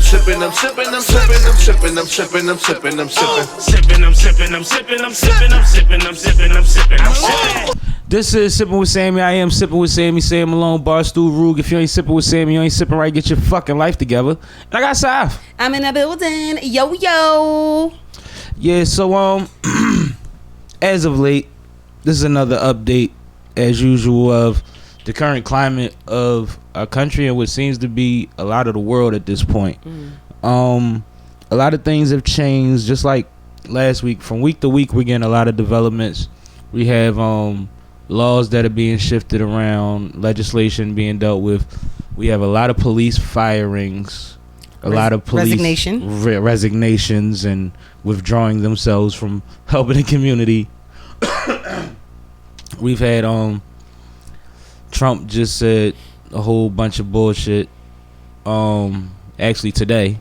sipping, I'm sipping, I'm sipping, I'm sipping, I'm sipping, I'm sipping, I'm sipping. Sipping, I'm sipping, I'm sipping, I'm sipping, I'm sipping, I'm sipping, I'm sipping, I'm sipping. This is Sippin' with Sammie. I am Sippin' with Sammie. Sam Malone, Barstool, Rug. If you ain't sipping with Sammie, you ain't sipping right. Get your fucking life together. And I got Saf. I'm in the building. Yo, yo. Yeah, so as of late, this is another update, as usual, of the current climate of our country and what seems to be a lot of the world at this point. A lot of things have changed, just like last week. From week to week, we're getting a lot of developments. We have laws that are being shifted around, legislation being dealt with. We have a lot of police firings, a lot of police resignations and withdrawing themselves from helping the community. We've had Trump just said a whole bunch of bullshit. Actually today,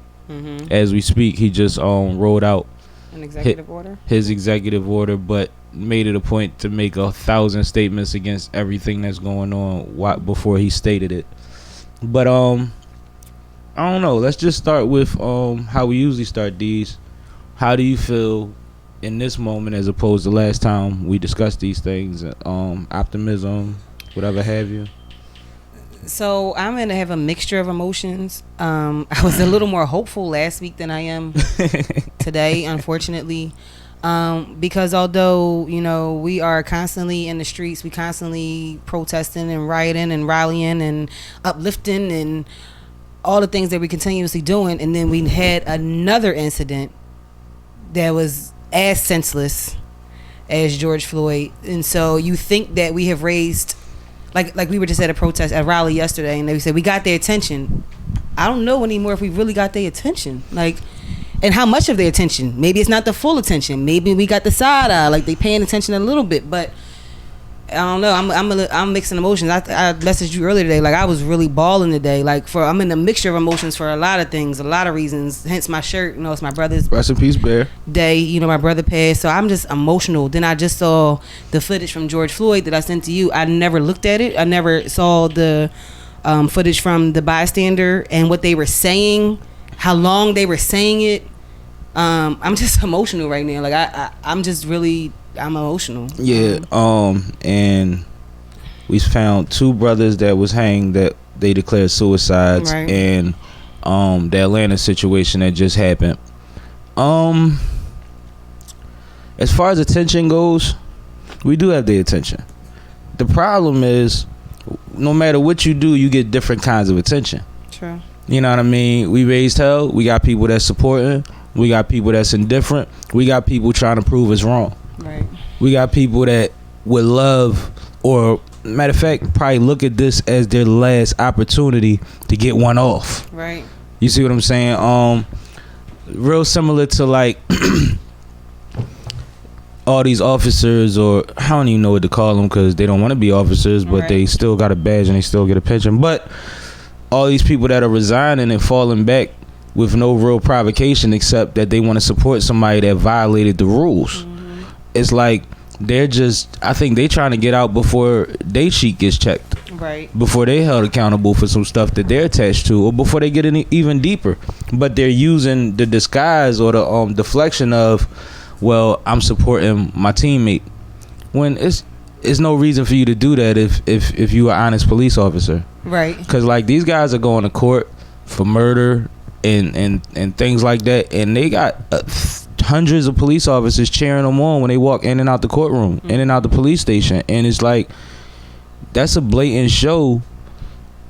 as we speak, he just rolled out an executive order. His executive order, but made it a point to make 1,000 statements against everything that's going on before he stated it. But I don't know. Let's just start with how we usually start these. How do you feel in this moment as opposed to last time we discussed these things? Optimism, whatever have you. So I'm going to have a mixture of emotions. I was a little more hopeful last week than I am today, unfortunately. Because although, you know, we are constantly in the streets, we constantly protesting and rioting and rallying and uplifting and all the things that we continuously doing. And then we had another incident that was as senseless as George Floyd. And so you think that we have raised, like we were just at a rally yesterday, and they said we got their attention. I don't know anymore if we really got their attention. And how much of their attention? Maybe it's not the full attention. Maybe we got the side eye, like they paying attention a little bit. But I don't know. I'm mixing emotions. I messaged you earlier today. Like I was really balling today. I'm in a mixture of emotions for a lot of things, a lot of reasons. Hence my shirt. You know, it's my brother's rest in peace, Bear day. You know, my brother passed, so I'm just emotional. Then I just saw the footage from George Floyd that I sent to you. I never looked at it. I never saw the footage from the bystander and what they were saying, how long they were saying it. I'm just emotional right now. I'm emotional. Yeah. And we found two brothers that was hanged that they declared suicides, right. And the Atlanta situation that just happened. As far as attention goes, we do have the attention. The problem is, no matter what you do, you get different kinds of attention. True. You know what I mean? We raised hell. We got people that's supporting. We got people that's indifferent. We got people trying to prove us wrong. Right. We got people that would love, or matter of fact, probably look at this as their last opportunity to get one off. Right. You see what I'm saying? Real similar to like all these officers, or I don't even know what to call them because they don't want to be officers, but they still got a badge and they still get a pension. But all these people that are resigning and falling back with no real provocation except that they want to support somebody that violated the rules. It's like I think they trying to get out before they sheet gets checked. Right. Before they held accountable for some stuff that they're attached to, or before they get even deeper. But they're using the disguise or the deflection of, well, I'm supporting my teammate. When it's no reason for you to do that if you are an honest police officer. Right. Because like these guys are going to court for murder and things like that, and they got hundreds of police officers cheering them on when they walk in and out the courtroom, in and out the police station. And it's like, that's a blatant show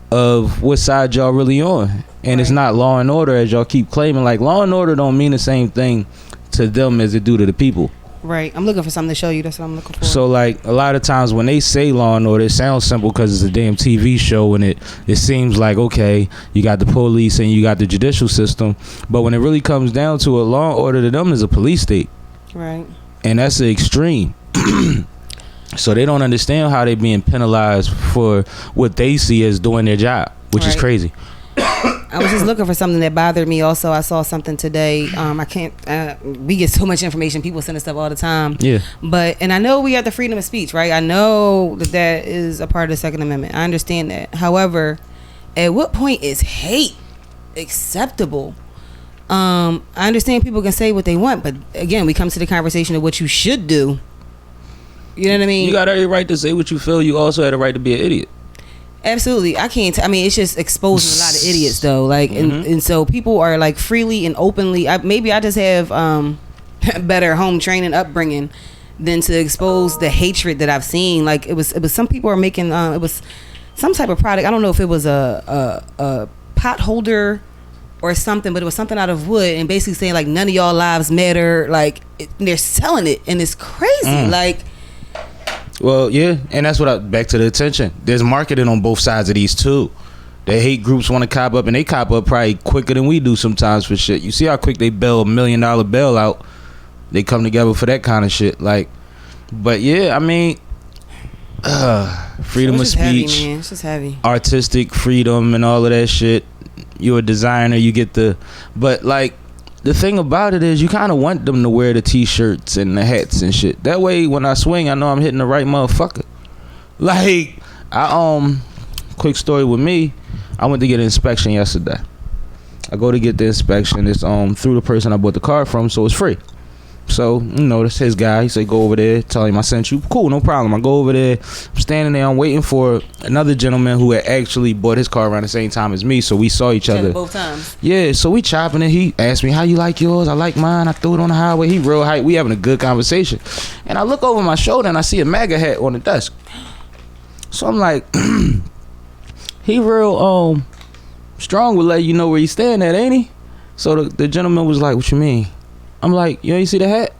of what side y'all really on. And it's not law and order as y'all keep claiming. Like, law and order don't mean the same thing to them as it do to the people. Right. I'm looking for something to show you. That's what I'm looking for. So like a lot of times when they say law and order, it sounds simple because it's a damn TV show, and it seems like, okay, you got the police and you got the judicial system, but when it really comes down to it, law and order to them is a police state. Right. And that's the extreme. So they don't understand how they being penalized for what they see as doing their job, which is crazy. I was just looking for something that bothered me. Also, I saw something today. I can't. We get so much information. People send us stuff all the time. Yeah. And I know we have the freedom of speech, right? I know that is a part of the Second Amendment. I understand that. However, at what point is hate acceptable. I understand people can say what they want, but again, we come to the conversation of what you should do. You know what I mean? You got every right to say what you feel. You also had a right to be an idiot. Absolutely. I can't. I mean, it's just exposing a lot of idiots, though. Like, and so people are like freely and openly. Maybe I just have better home training, upbringing, than to expose the hatred that I've seen. Like, it was some people are making. It was some type of product. I don't know if it was a pot holder or something, but it was something out of wood, and basically saying like none of y'all lives matter. Like, they're selling it, and it's crazy. Like. Well, yeah, and that's back to the attention. There's marketing on both sides of these too. The hate groups want to cop up, and they cop up probably quicker than we do sometimes for shit. You see how quick they bail $1 million bailout? They come together for that kind of shit. Like, but yeah, I mean, freedom of speech, heavy, man. It's just heavy. Artistic freedom, and all of that shit. You're a designer, you get but like. The thing about it is you kind of want them to wear the t-shirts and the hats and shit. That way when I swing, I know I'm hitting the right motherfucker. Like, quick story with me, I went to get an inspection yesterday. I go to get the inspection. It's through the person I bought the car from, so it's free. So, you know, that's his guy. He said, go over there, tell him I sent you. Cool, no problem. I go over there. I'm standing there. I'm waiting for another gentleman who had actually bought his car around the same time as me. So we saw each other. Both times. Yeah, so we chopping it. He asked me, how you like yours? I like mine. I threw it on the highway. He real hype. We having a good conversation. And I look over my shoulder and I see a MAGA hat on the desk. So I'm like, he real strong with let you know where you stand at, ain't he? So the gentleman was like, what you mean? I'm like, you ain't see the hat?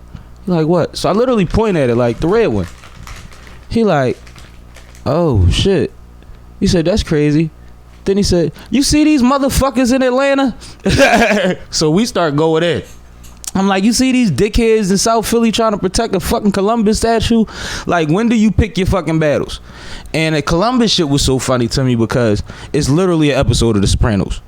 He like, what? So I literally point at it, like the red one. He like, oh shit. He said, that's crazy. Then he said, you see these motherfuckers in Atlanta? So we start going in. I'm like, you see these dickheads in South Philly trying to protect a fucking Columbus statue? Like, when do you pick your fucking battles? And the Columbus shit was so funny to me because it's literally an episode of The Sopranos.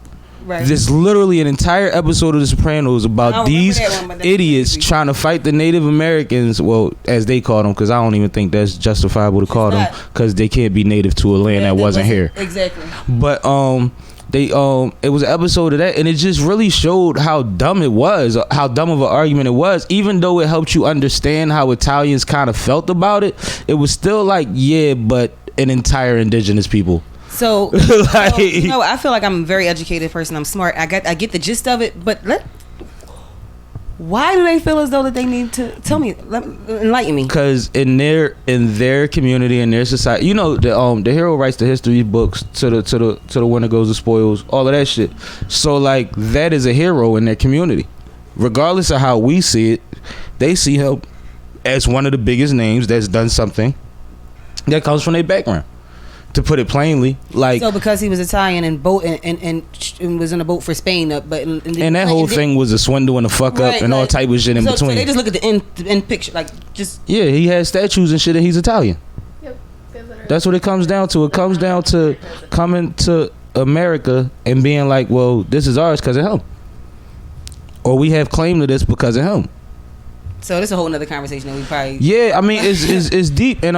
Right. There's literally an entire episode of The Sopranos about these idiots trying to fight the Native Americans, well, as they call them, because I don't even think that's justifiable to call them, because they can't be native to a land that wasn't here. Exactly. But it was an episode of that, and it just really showed how dumb it was, how dumb of an argument it was. Even though it helped you understand how Italians kind of felt about it, it was still like, yeah, but an entire indigenous people. So, like, you know, I feel like I'm a very educated person. I'm smart. I get the gist of it. But why do they feel as though that they need to tell me? Enlighten me. Because in their community, in their society, you know, the hero writes the history books to the winner goes the spoils, all of that shit. So like that is a hero in their community, regardless of how we see it. They see him as one of the biggest names that's done something that comes from their background. To put it plainly, like, so because he was Italian and was in a boat for Spain, and that whole thing was a swindle and a fuck up and all type of shit in between. So they just look at the end picture, like just he has statues and shit, and he's Italian. Yep, that's what it comes down to. It comes down to coming to America and being like, well, this is ours because of him, or we have claim to this because of him. So this is a whole nother conversation that we probably... Yeah, I mean, it's deep. And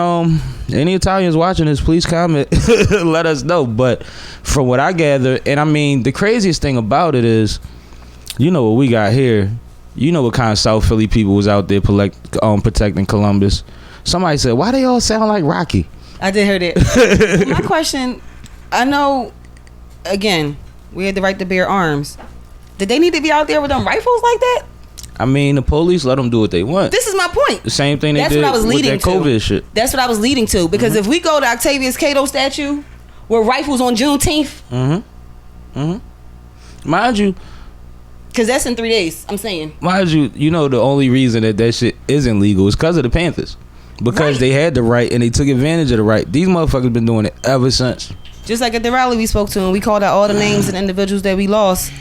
any Italians watching this, please comment. Let us know. But from what I gather, and I mean, the craziest thing about it is, you know what we got here. You know what kind of South Philly people was out there protecting Columbus. Somebody said, why they all sound like Rocky? I did hear that. My question, I know, again, we had the right to bear arms. Did they need to be out there with them rifles like that? I mean, the police let them do what they want. This is my point. The same thing they did with that COVID shit. That's what I was leading to. Because if we go to Octavius Cato statue with rifles on Juneteenth. Mind you. Because that's in 3 days, I'm saying. Mind you, you know the only reason that shit isn't legal is because of the Panthers. Because they had the right and they took advantage of the right. These motherfuckers been doing it ever since. Just like at the rally we spoke to, and we called out all the names and individuals that we lost.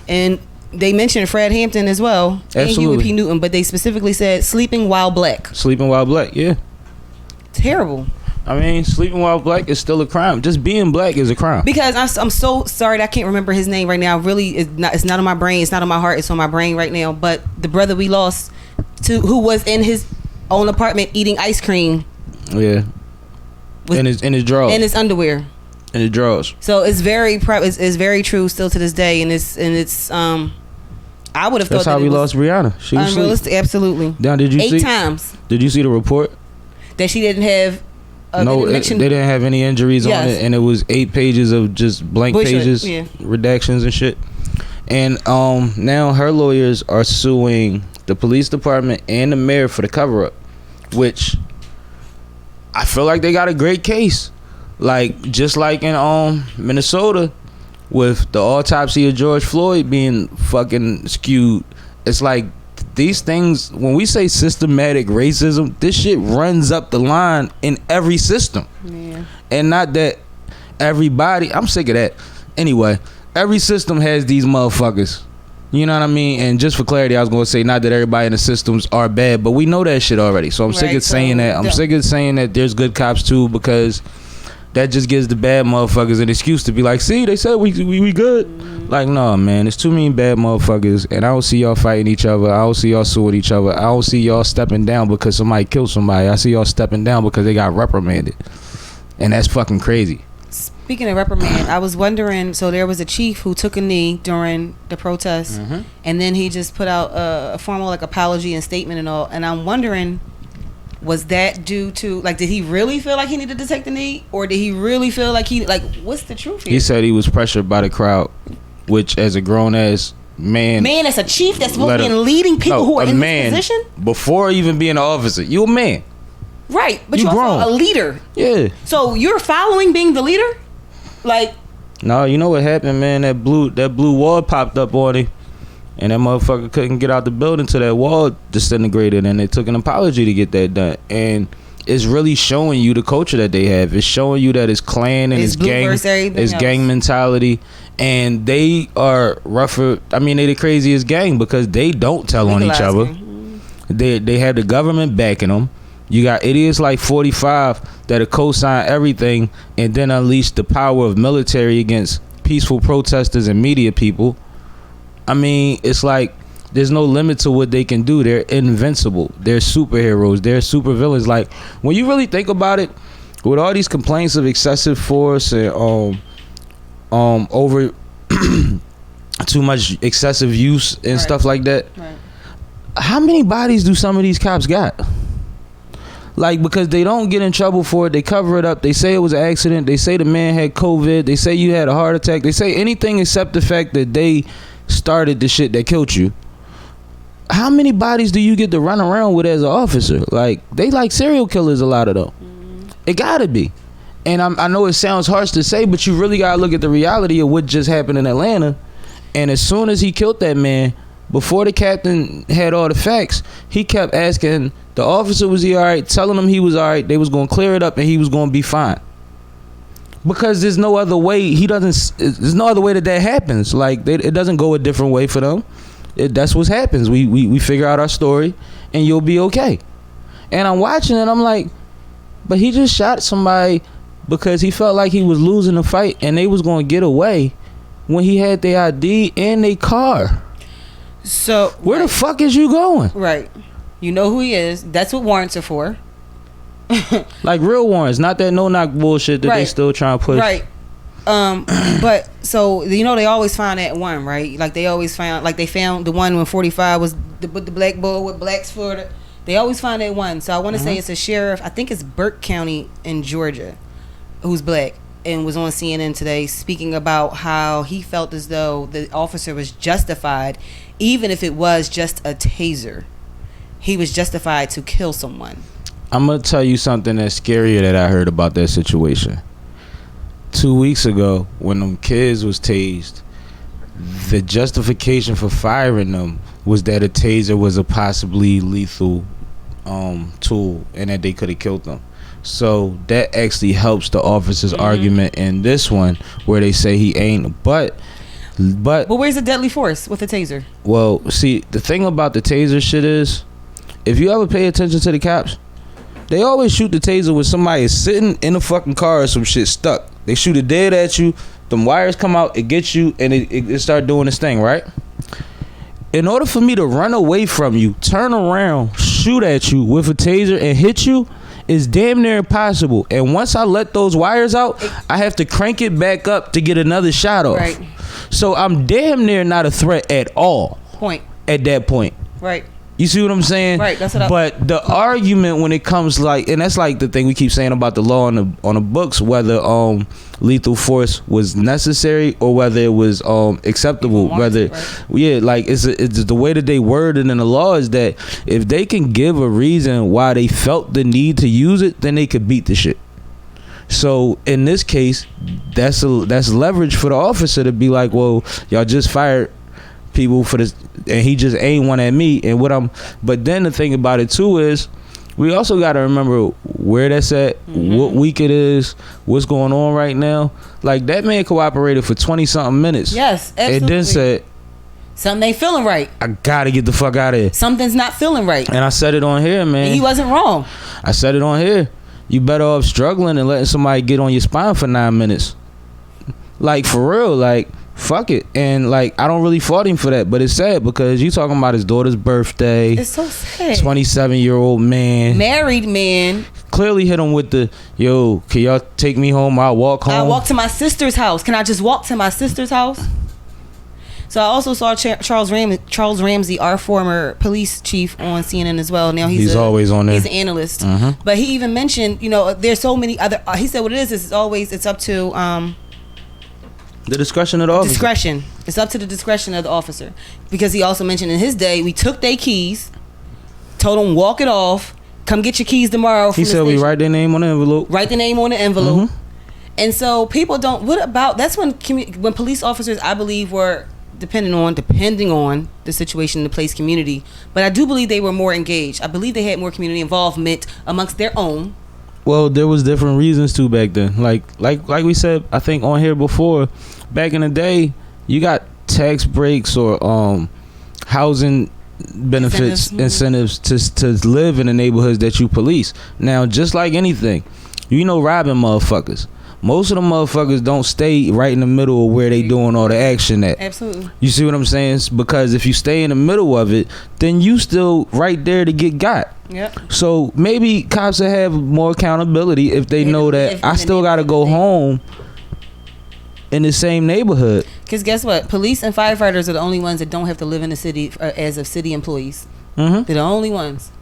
And... they mentioned Fred Hampton as well. Absolutely. And Huey P. Newton, but they specifically said sleeping while black. Sleeping while black, yeah. Terrible. I mean, sleeping while black is still a crime. Just being black is a crime. Because I'm so sorry that I can't remember his name right now. Really, it's not on my brain. It's not on my heart. It's on my brain right now. But the brother we lost, who was in his own apartment eating ice cream. Yeah. In his drawers. In his underwear. in the drawers. So it's very it's very true still to this day, and it's I would have thought That's how we lost Brianna. She was unrealistic. asleep. Absolutely. Now, did you 8 see? times Did you see the report? that she didn't have. No, they didn't have any injuries on it, and it was 8 pages of just blank pages, redactions and shit. And now her lawyers are suing the police department and the mayor for the cover up, which I feel like they got a great case. Like just like in Minnesota with the autopsy of George Floyd being fucking skewed. It's like these things, when we say systematic racism, this shit runs up the line in every system. Yeah. And not that everybody, I'm sick of that. Anyway, every system has these motherfuckers. You know what I mean? And just for clarity, I was going to say not that everybody in the systems are bad, but we know that shit already. So I'm sick of saying that. I'm sick of saying that there's good cops too, because that just gives the bad motherfuckers an excuse to be like, see, they said we good. Mm-hmm. Like, no, man, there's too many bad motherfuckers, and I don't see y'all fighting each other. I don't see y'all suing each other. I don't see y'all stepping down because somebody killed somebody. I see y'all stepping down because they got reprimanded, and that's fucking crazy. Speaking of reprimand, I was wondering, so there was a chief who took a knee during the protest, and then he just put out a formal like apology and statement and all, and I'm wondering, was that due to, like, did he really feel like he needed to take the knee, or did he really feel like what's the truth here? He said he was pressured by the crowd, which as a grown ass man, as a chief that's supposed to be leading people who are in this position, before even being an officer, you a man, right? But you're also a leader. Yeah. So you're following being the leader, like. No, you know what happened, man? That blue wall popped up on him. And that motherfucker couldn't get out the building till that wall disintegrated, and it took an apology to get that done. And it's really showing you the culture that they have. It's showing you that it's clan and it's gang mentality, and they are rougher. I mean, they the craziest gang because they don't tell on each other. They have the government backing them. You got idiots like 45 that'll co-sign everything and then unleash the power of military against peaceful protesters and media people. I mean, it's like there's no limit to what they can do. They're invincible. They're superheroes. They're supervillains. Like, when you really think about it, with all these complaints of excessive force and over too much excessive use and stuff like that, how many bodies do some of these cops got? Like, because they don't get in trouble for it, they cover it up. They say it was an accident. They say the man had COVID. They say you had a heart attack. They say anything except the fact that they started the shit that killed you. How many bodies do you get to run around with as an officer? Like, they like serial killers, a lot of them. It gotta be. And I know it sounds harsh to say, but you really gotta look at the reality of what just happened in Atlanta. And as soon as he killed that man, before the captain had all the facts, he kept asking the officer, was he all right, telling him he was all right, they was gonna clear it up and he was gonna be fine. Because there's no other way. There's no other way that happens. Like, it doesn't go a different way for them. That's what happens. We figure out our story, and you'll be okay. And I'm watching it. I'm like, but he just shot somebody because he felt like he was losing the fight, and they was gonna get away when he had their ID and their car. So where the fuck is you going? Right. You know who he is. That's what warrants are for. Like real warrants, not that no knock bullshit that they still trying to push. Right. But so you know they always find that one, right? Like they always found, like they found the one when 45 was the black bull with blacks for they always find that one. So I want to say it's a sheriff. I think it's Burke County in Georgia, who's black, and was on CNN today speaking about how he felt as though the officer was justified, even if it was just a taser. He was justified to kill someone. I'm going to tell you something that's scarier that I heard about that situation. 2 weeks ago, when them kids was tased, the justification for firing them was that a taser was a possibly lethal tool and that they could have killed them. So that actually helps the officer's argument in this one where they say he ain't. But where's the deadly force with the taser? Well, see, the thing about the taser shit is, if you ever pay attention to the cops, they always shoot the taser when somebody is sitting in a fucking car or some shit stuck. They shoot it dead at you, them wires come out, it gets you, and it start doing its thing, right? In order for me to run away from you, turn around, shoot at you with a taser and hit you, is damn near impossible. And once I let those wires out, I have to crank it back up to get another shot off. Right. So I'm damn near not a threat at all. At that point. Right. You see what I'm saying? Right, that's what But the argument when it comes like, and that's like the thing we keep saying about the law on the books, whether lethal force was necessary or whether it was acceptable, whether like it's the way that they word it in the law is that if they can give a reason why they felt the need to use it, then they could beat the shit. So in this case, that's leverage for the officer to be like, well, y'all just fired people for this and he just aimed one at me. And but then the thing about it too is we also got to remember where that's at, what week it is, what's going on right now. Like that man cooperated for 20 something minutes. Yes, absolutely. And then said, something ain't feeling right. I gotta get the fuck out of here. Something's not feeling right. And I said it on here, man. And he wasn't wrong. I said it on here. You better off struggling and letting somebody get on your spine for 9 minutes. Like for real, like fuck it. And like I don't really fault him for that, but it's sad because you talking about his daughter's birthday. It's so sad. 27-year-old man, married man, clearly hit him with the yo, can y'all take me home? I'll walk home. I'll walk to my sister's house. Can I just walk to my sister's house? So I also saw Charles Ramsey, our former police chief, on CNN as well. Now he's always on there. He's an analyst, but he even mentioned, there's so many other. He said what it is it's up to the discretion of the officer. Discretion. It's up to the discretion of the officer. Because he also mentioned in his day, we took their keys, told them walk it off, come get your keys tomorrow. He said we write their name on the envelope. Write the name on the envelope. And so people don't. What about? That's when police officers, I believe, were depending on the situation in the place community. But I do believe they were more engaged. I believe they had more community involvement amongst their own. Well, there was different reasons too back then. Like we said, I think on here before, back in the day, you got tax breaks or housing benefits, incentives to live in the neighborhoods that you police. Now, just like anything, robbing motherfuckers. Most of the motherfuckers don't stay right in the middle of where they doing all the action at. Absolutely. You see what I'm saying? Because if you stay in the middle of it, then you still right there to get got. Yep. So maybe cops will have more accountability if they know that I still got to go home in the same neighborhood. Because guess what? Police and firefighters are the only ones that don't have to live in the city as of city employees. They're the only ones.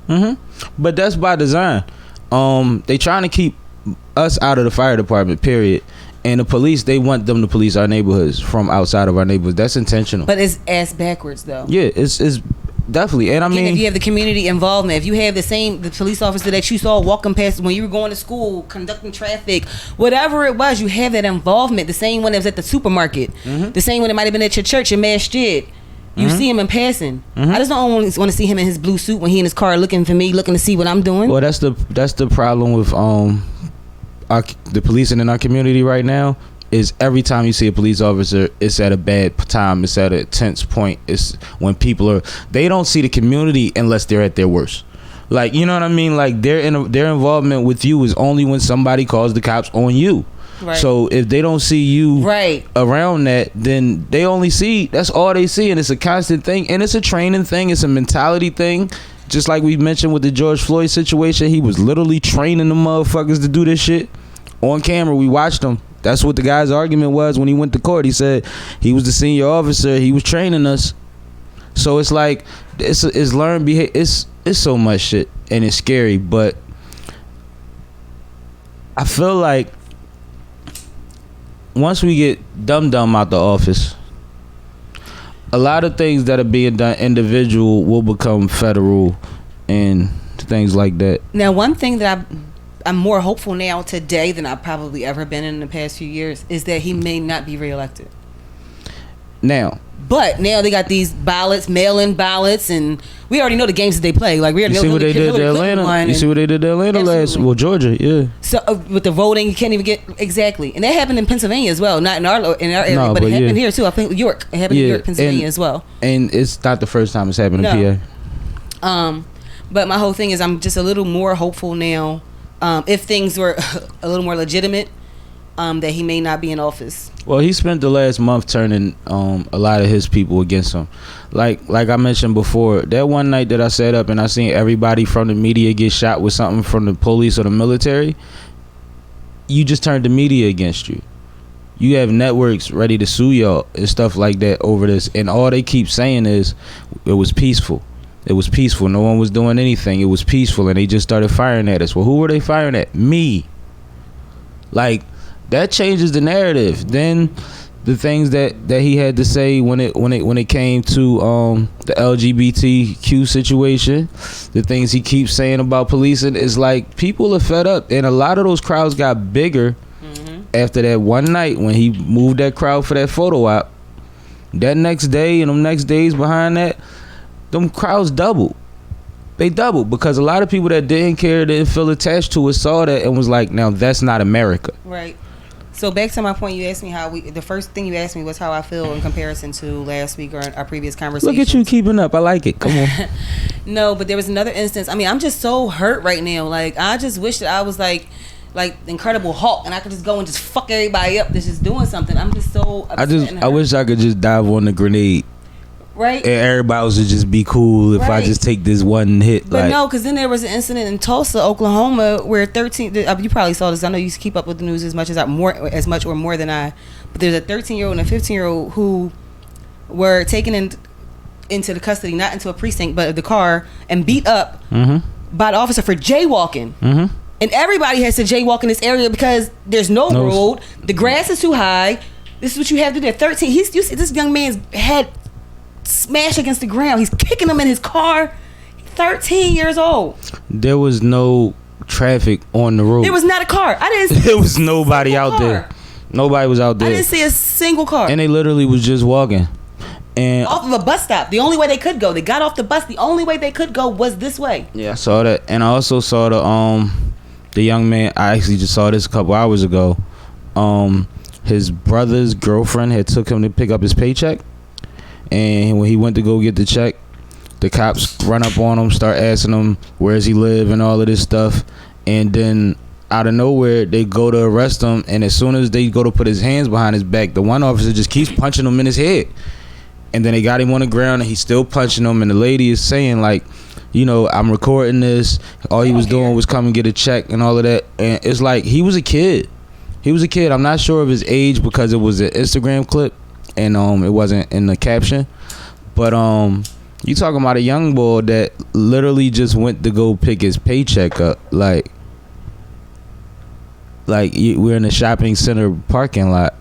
But that's by design. They trying to keep us out of the fire department, period. And the police, they want them to police our neighborhoods from outside of our neighborhoods. That's intentional. But it's ass backwards though. Yeah, it's definitely. And I mean, if you have the community involvement, if you have the police officer that you saw walking past when you were going to school, conducting traffic, whatever it was, you have that involvement. The same one that was at the supermarket, the same one that might have been at your church in masjid. You see him in passing. I just don't want to see him in his blue suit when he in his car looking for me, looking to see what I'm doing. Well, that's the problem with the policing in our community right now. Is every time you see a police officer, it's at a bad time. It's at a tense point. It's when people they don't see the community unless they're at their worst. Like, you know what I mean? Like their involvement with you is only when somebody calls the cops on you. Right. So if they don't see you around that, then they only see, that's all they see. And it's a constant thing. And it's a training thing. It's a mentality thing. Just like we mentioned with the George Floyd situation, he was literally training the motherfuckers to do this shit on camera. We watched him. That's what the guy's argument was when he went to court. He said he was the senior officer. He was training us. So it's like it's learned behavior. It's so much shit and it's scary. But I feel like once we get dumb out the office, a lot of things that are being done individual will become federal and things like that. Now, one thing that I'm more hopeful now today than I've probably ever been in the past few years is that he may not be reelected. But now they got these ballots, mail-in ballots, and we already know the games that they play. Like we already know what they did to Atlanta. You see what they did to Atlanta Georgia, yeah. So with the voting, you can't even get exactly, and that happened in Pennsylvania as well. Not in our area, but it happened here too. I think York. It happened in York, Pennsylvania as well. And it's not the first time it's happened in PA. But my whole thing is I'm just a little more hopeful now. If things were a little more legitimate, that he may not be in office. Well, he spent the last month turning a lot of his people against him. Like I mentioned before, that one night that I sat up and I seen everybody from the media get shot with something from the police or the military, you just turned the media against you. You have networks ready to sue y'all and stuff like that over this, and all they keep saying is it was peaceful. It was peaceful. No one was doing anything. It was peaceful, and they just started firing at us. Well, who were they firing at? Me. Like, that changes the narrative. Then the things that he had to say when it came to the LGBTQ situation, the things he keeps saying about policing, is like, people are fed up, and a lot of those crowds got bigger after that one night when he moved that crowd for that photo op. That next day and them next days behind that, them crowds doubled. They doubled because a lot of people that didn't care, didn't feel attached to it, saw that and was like, now that's not America. Right. So back to my point, you asked me the first thing you asked me was how I feel in comparison to last week or our previous conversation. Look at you keeping up. I like it. Come on. No, but there was another instance. I mean, I'm just so hurt right now. Like, I just wish that I was like Incredible Hulk and I could just go and just fuck everybody up that's just doing something. I'm just so upset. I wish I could just dive on the grenade. Right. And everybody else would just be cool if I just take this one hit. But no, because then there was an incident in Tulsa, Oklahoma, where 13. You probably saw this. I know you keep up with the news as much or more than I. But there's a 13-year-old and a 15-year-old who were taken into the custody, not into a precinct, but the car, and beat up by the officer for jaywalking. And everybody has to jaywalk in this area because there's no road. The grass is too high. This is what you have to do. 13. You see this young man's head smash against the ground. He's kicking him in his car. 13 years old. There was no traffic on the road. There was not a car. I didn't see there was nobody out there. Nobody was out there. I didn't see a single car. And they literally was just walking. And off of a bus stop. The only way they could go. They got off the bus. The only way they could go was this way. Yeah, I saw that. And I also saw the young man. I actually just saw this a couple hours ago. His brother's girlfriend had took him to pick up his paycheck. And when he went to go get the check, the cops run up on him, start asking him where does he live and all of this stuff. And then out of nowhere, they go to arrest him. And as soon as they go to put his hands behind his back, the one officer just keeps punching him in his head. And then they got him on the ground and he's still punching him. And the lady is saying, like, you know, I'm recording this. All he was doing was come and get a check and all of that. And it's like, he was a kid. He was a kid. I'm not sure of his age because it was an Instagram clip. And it wasn't in the caption, but you talking about a young boy that literally just went to go pick his paycheck up, like we're in a shopping center parking lot,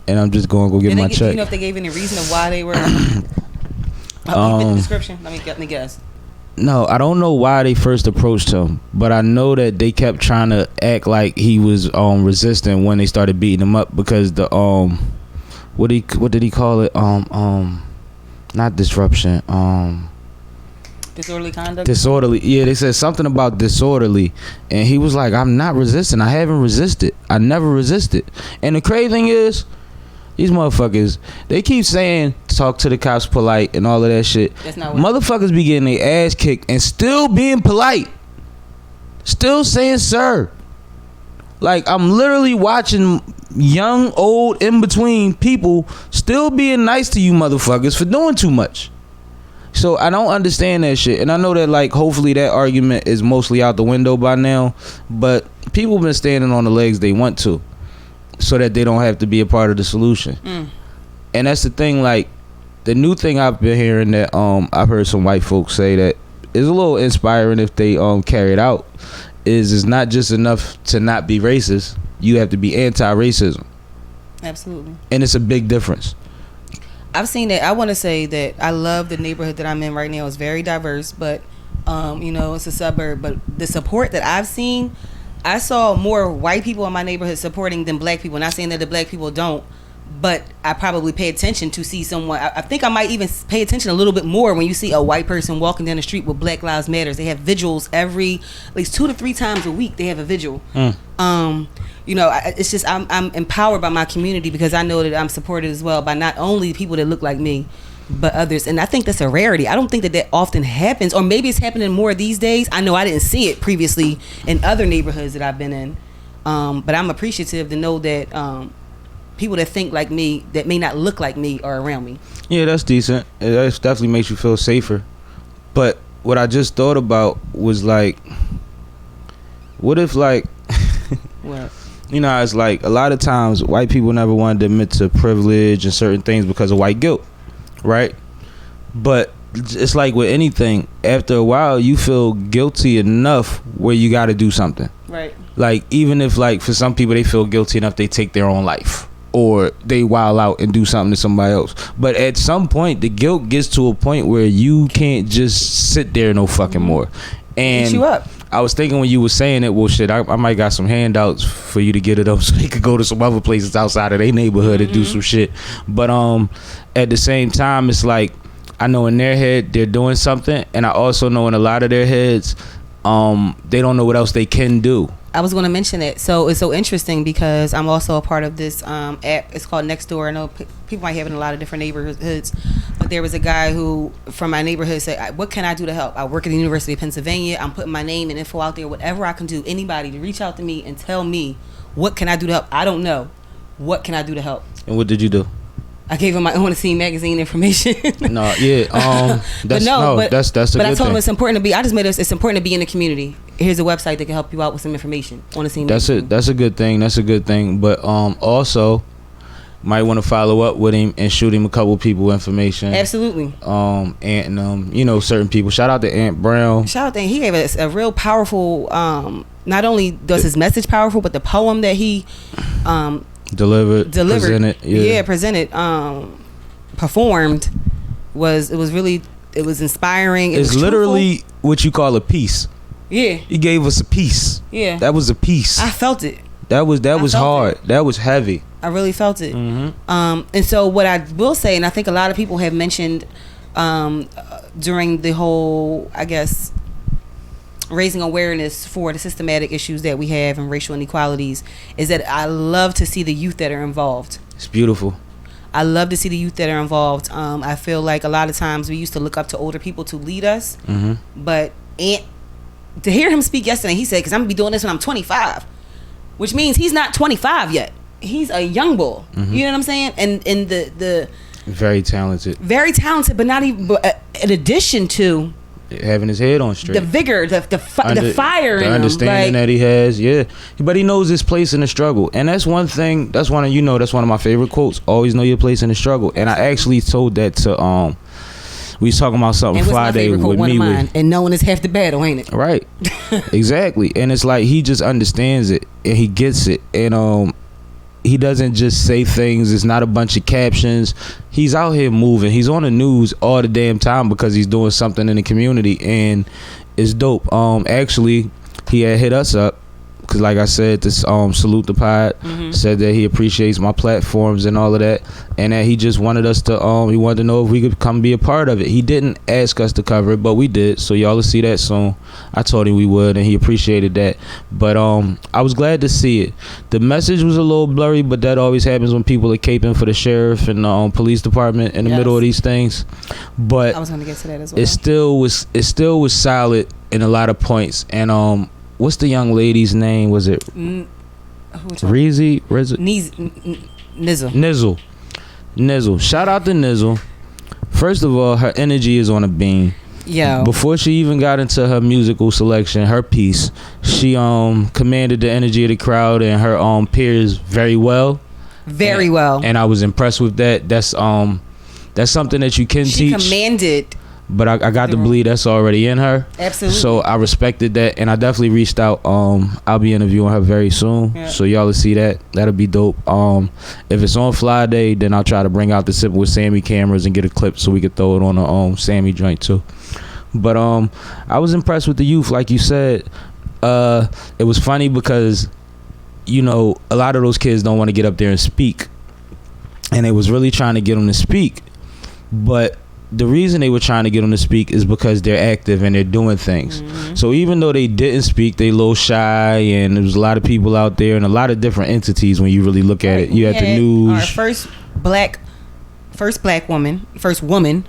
and I'm just going to go get my check. Do you know if they gave any reason of why they were? The description. Let me guess. No, I don't know why they first approached him, but I know that they kept trying to act like he was resistant when they started beating him up because the what did he call it? Not disruption. Disorderly conduct. Disorderly. Yeah, they said something about disorderly, and he was like, "I'm not resisting. I haven't resisted. I never resisted." And the crazy thing is, these motherfuckers, they keep saying talk to the cops polite and all of that shit. That's not what motherfuckers be getting their ass kicked and still being polite, still saying sir. Like, I'm literally watching young, old, in between people still being nice to you motherfuckers for doing too much. So I don't understand that shit. And I know that, like, hopefully that argument is mostly out the window by now, but people been standing on the legs they want to so that they don't have to be a part of the solution. And that's the thing. Like, the new thing I've been hearing that I've heard some white folks say that is a little inspiring if they carry it out is it's not just enough to not be racist. You have to be anti-racism. Absolutely. And it's a big difference. I've seen that. I want to say that I love the neighborhood that I'm in right now. It's very diverse, but you know, it's a suburb. But the support that I've seen, I saw more white people in my neighborhood supporting than black people. Not saying that the black people don't, but I probably pay attention to see someone. I think I might even pay attention a little bit more when you see a white person walking down the street with Black Lives Matters. They have vigils at least 2 to 3 times a week. They have a vigil. You know, it's just I'm empowered by my community because I know that I'm supported as well by not only people that look like me, but others. And I think that's a rarity. I don't think that often happens, or maybe it's happening more these days. I know I didn't see it previously in other neighborhoods that I've been in. But I'm appreciative to know that people that think like me, that may not look like me, are around me. Yeah, that's decent. That definitely makes you feel safer. But what I just thought about was like, what if like, What? you know, it's like a lot of times white people never wanted to admit to privilege and certain things because of white guilt, right? But it's like with anything, after a while you feel guilty enough where you got to do something. Right. Like even if like for some people they feel guilty enough they take their own life or they wild out and do something to somebody else. But at some point the guilt gets to a point where you can't just sit there no fucking more. And Eat you up. I was thinking when you were saying it, well shit, I might got some handouts for you to get it up so they could go to some other places outside of their neighborhood and do some shit. But at the same time it's like I know in their head they're doing something, and I also know in a lot of their heads they don't know what else they can do. I was going to mention it. So it's so interesting because I'm also a part of this app. It's called Nextdoor. I know people might have it in a lot of different neighborhoods, but there was a guy who from my neighborhood said, what can I do to help? I work at the University of Pennsylvania. I'm putting my name and info out there. Whatever I can do, anybody to reach out to me and tell me, what can I do to help? I don't know. What can I do to help? And what did you do? I gave him my On the Scene magazine information. No, yeah, that's a good I told him thing. it's important to be. I just made it. It's important to be in the community. Here's a website that can help you out with some information. On the Scene. That's magazine. it. That's a good thing. That's a good thing. But also might want to follow up with him and shoot him a couple people information. Absolutely. And you know, certain people. Shout out to Aunt Brown. Shout out to him. He gave us a real powerful. Not only does his message powerful, but the poem that he delivered, presented, performed was inspiring. It's literally what you call a piece. Yeah, he gave us a piece. Yeah, that was a piece. I felt it. That was hard. That was heavy. I really felt it. And so what I will say, and I think a lot of people have mentioned during the whole, I guess, raising awareness for the systematic issues that we have and racial inequalities, is that I love to see the youth that are involved. It's beautiful. I love to see the youth that are involved. I feel like a lot of times we used to look up to older people to lead us, but to hear him speak yesterday, he said, because I'm going to be doing this when I'm 25, which means he's not 25 yet. He's a young bull. You know what I'm saying? And the very talented, but not even, in addition to having his head on straight, the vigor, the fire, the understanding that he has, but he knows his place in the struggle, and that's one thing. That's one of my favorite quotes. Always know your place in the struggle. And I actually told that to we was talking about something Friday with me, and knowing is half the battle, ain't it? Right, exactly. And it's like he just understands it and he gets it, and he doesn't just say things. It's not a bunch of captions. He's out here moving. He's on the news all the damn time because he's doing something in the community, and it's dope. Actually, he had hit us up because, like I said, this Salute the Pod said that he appreciates my platforms and all of that, and that he just wanted us to he wanted to know if we could come be a part of it. He didn't ask us to cover it, but we did, so y'all will see that soon. I told him we would, and he appreciated that. But I was glad to see it. The message was a little blurry, but that always happens when people are caping for the sheriff and the police department in the middle of these things. But I was going to get to that as well. It still was solid in a lot of points. And what's the young lady's name? Was it Reezy? Nizzle. Shout out to Nizzle. First of all, her energy is on a beam. Yo. Before she even got into her musical selection, her piece, she commanded the energy of the crowd and her peers very well. Very well. And I was impressed with that. That's something that you can teach. She commanded. But I got to believe that's already in her. Absolutely. So I respected that, and I definitely reached out. I'll be interviewing her very soon, so y'all will see that. That'll be dope. If it's on Fly Day, then I'll try to bring out the Sippin' with Sammie cameras and get a clip so we could throw it on the Sammie joint too. But I was impressed with the youth, like you said. It was funny because, you know, a lot of those kids don't want to get up there and speak, and they was really trying to get them to speak, but the reason they were trying to get them to speak is because they're active and they're doing things. So even though they didn't speak, they a little shy, and there was a lot of people out there and a lot of different entities when you really look at it. You had the news. Our first woman,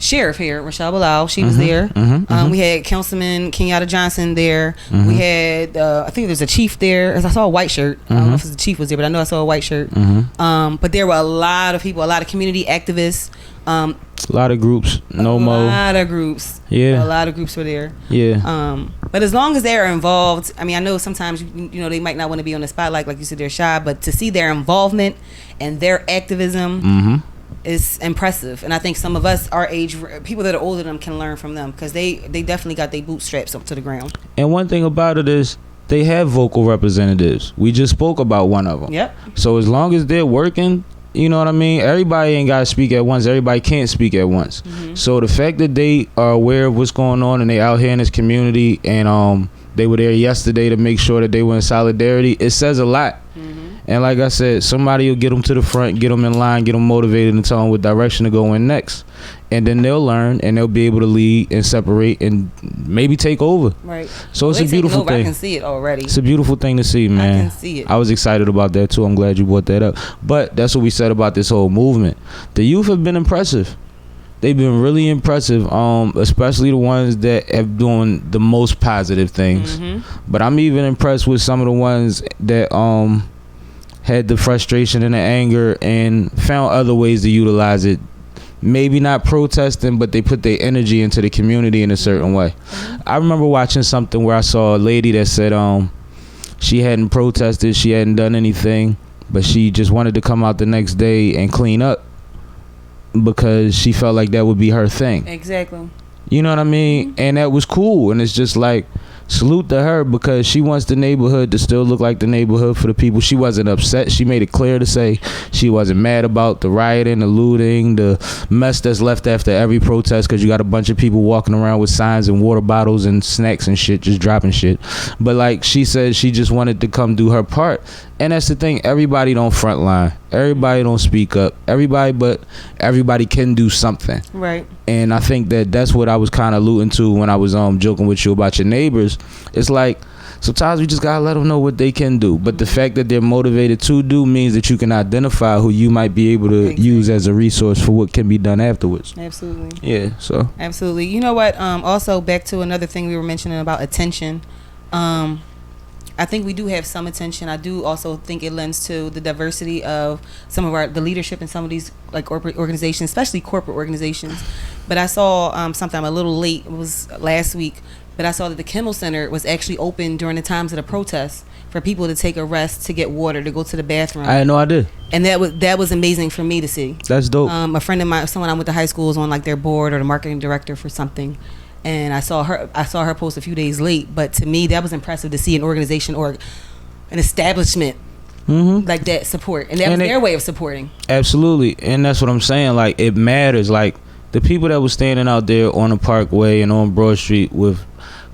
sheriff here, Rochelle Bilal. She was there. We had Councilman Kenyatta Johnson there. We had, I think there's a chief there. I saw a white shirt. I don't know if the chief was there, but I know I saw a white shirt. But there were a lot of people, a lot of community activists. A lot of groups. A lot of groups. Yeah. A lot of groups were there. Yeah. But as long as they're involved, I mean, I know sometimes, you know, they might not want to be on the spotlight, like you said, they're shy, but to see their involvement and their activism is impressive. And I think some of us, our age, people that are older than them, can learn from them, because they definitely got their bootstraps up to the ground. And one thing about it is they have vocal representatives. We just spoke about one of them. Yep. So as long as they're working, you know what I mean? Everybody ain't got to speak at once. Everybody can't speak at once. So the fact that they are aware of what's going on and they out here in this community, and they were there yesterday to make sure that they were in solidarity, it says a lot. And like I said, somebody will get them to the front, get them in line, get them motivated, and tell them what direction to go in next. And then they'll learn, and they'll be able to lead and separate and maybe take over. Right. So it's a beautiful thing. I can see it already. It's a beautiful thing to see, man. I can see it. I was excited about that too. I'm glad you brought that up. But that's what we said about this whole movement. The youth have been impressive. They've been really impressive, especially the ones that have doing the most positive things. But I'm even impressed with some of the ones that had the frustration and the anger and found other ways to utilize it. Maybe not protesting, but they put their energy into the community in a certain way. I remember watching something where I saw a lady that said she hadn't protested, she hadn't done anything, but she just wanted to come out the next day and clean up because she felt like that would be her thing. Exactly. You know what I mean? And that was cool. And it's just like, salute to her, because she wants the neighborhood to still look like the neighborhood for the people. She wasn't upset. She made it clear to say she wasn't mad about the rioting, the looting, the mess that's left after every protest, because you got a bunch of people walking around with signs and water bottles and snacks and shit, just dropping shit. But like she said, she just wanted to come do her part. And that's the thing, everybody don't front line, everybody don't speak up, but everybody can do something. Right. And I think that's what I was kind of alluding to when I was joking with you about your neighbors. It's like, sometimes we just gotta let them know what they can do, but the fact that they're motivated to do means that you can identify who you might be able to use as a resource for what can be done afterwards. Absolutely. Yeah. So absolutely. You know what, also back to another thing we were mentioning about attention. I think we do have some attention. I do also think it lends to the diversity of some of the leadership in some of these like corporate organizations, especially corporate organizations. But I saw something, I'm a little late, it was last week, but I saw that the Kimmel Center was actually open during the times of the protests for people to take a rest, to get water, to go to the bathroom. I had no idea. And that was amazing for me to see. That's dope. A friend of mine, someone I went to high school, was on like their board or the marketing director for something. And I saw her post a few days late, but to me that was impressive to see an organization or an establishment like that support, and that was their way of supporting. Absolutely. And that's what I'm saying, like it matters. Like the people that were standing out there on the Parkway and on Broad Street with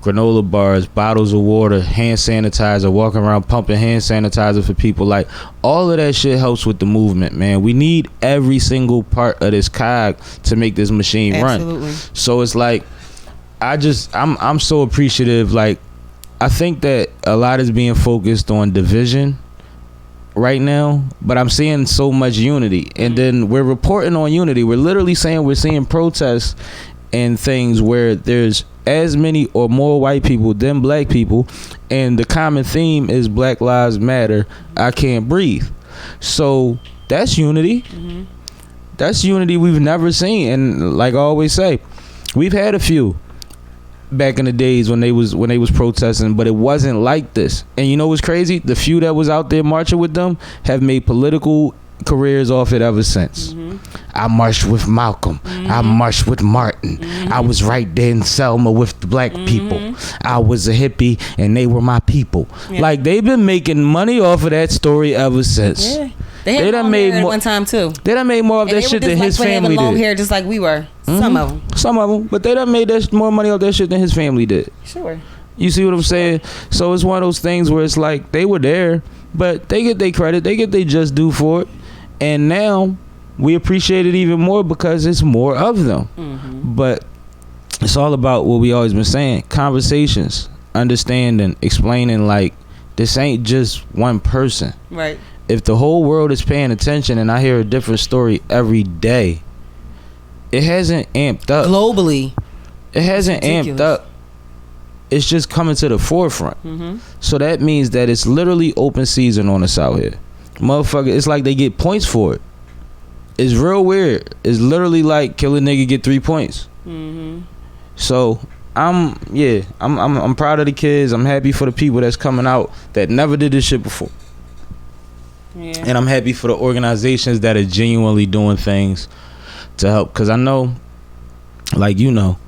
granola bars, bottles of water, hand sanitizer, walking around pumping hand sanitizer for people, like all of that shit helps with the movement, man. We need every single part of this cog to make this machine run. So it's like, I'm so appreciative. Like, I think that a lot is being focused on division right now, but I'm seeing so much unity. And then we're reporting on unity. We're literally saying we're seeing protests and things where there's as many or more white people than black people, and the common theme is Black Lives Matter, I can't breathe. So that's unity. That's unity we've never seen. And like I always say, we've had a few back in the days when they was protesting, but it wasn't like this. And you know what's crazy? The few that was out there marching with them have made political careers off it ever since. I marched with Malcolm. I marched with Martin. I was right there in Selma with the black people. I was a hippie and they were my people. Like, they've been making money off of that story ever since. They done made more at one time too. They done made more of that shit than his family did. Long hair just like we were. Some of them, but they done made more money off that shit than his family did. Sure. You see what I'm saying? So it's one of those things where it's like they were there, but they get their credit, they get their just due for it, and now we appreciate it even more because it's more of them. But it's all about what we always been saying: conversations, understanding, explaining. Like, this ain't just one person. Right. If the whole world is paying attention, and I hear a different story every day, it hasn't amped up. Globally. It hasn't amped up. It's just coming to the forefront. So that means that it's literally open season on us out here. Motherfucker, it's like they get points for it. It's real weird. It's literally like kill a nigga, get 3 points. So I'm proud of the kids. I'm happy for the people that's coming out that never did this shit before. And I'm happy for the organizations that are genuinely doing things to help. Because I know, like, you know,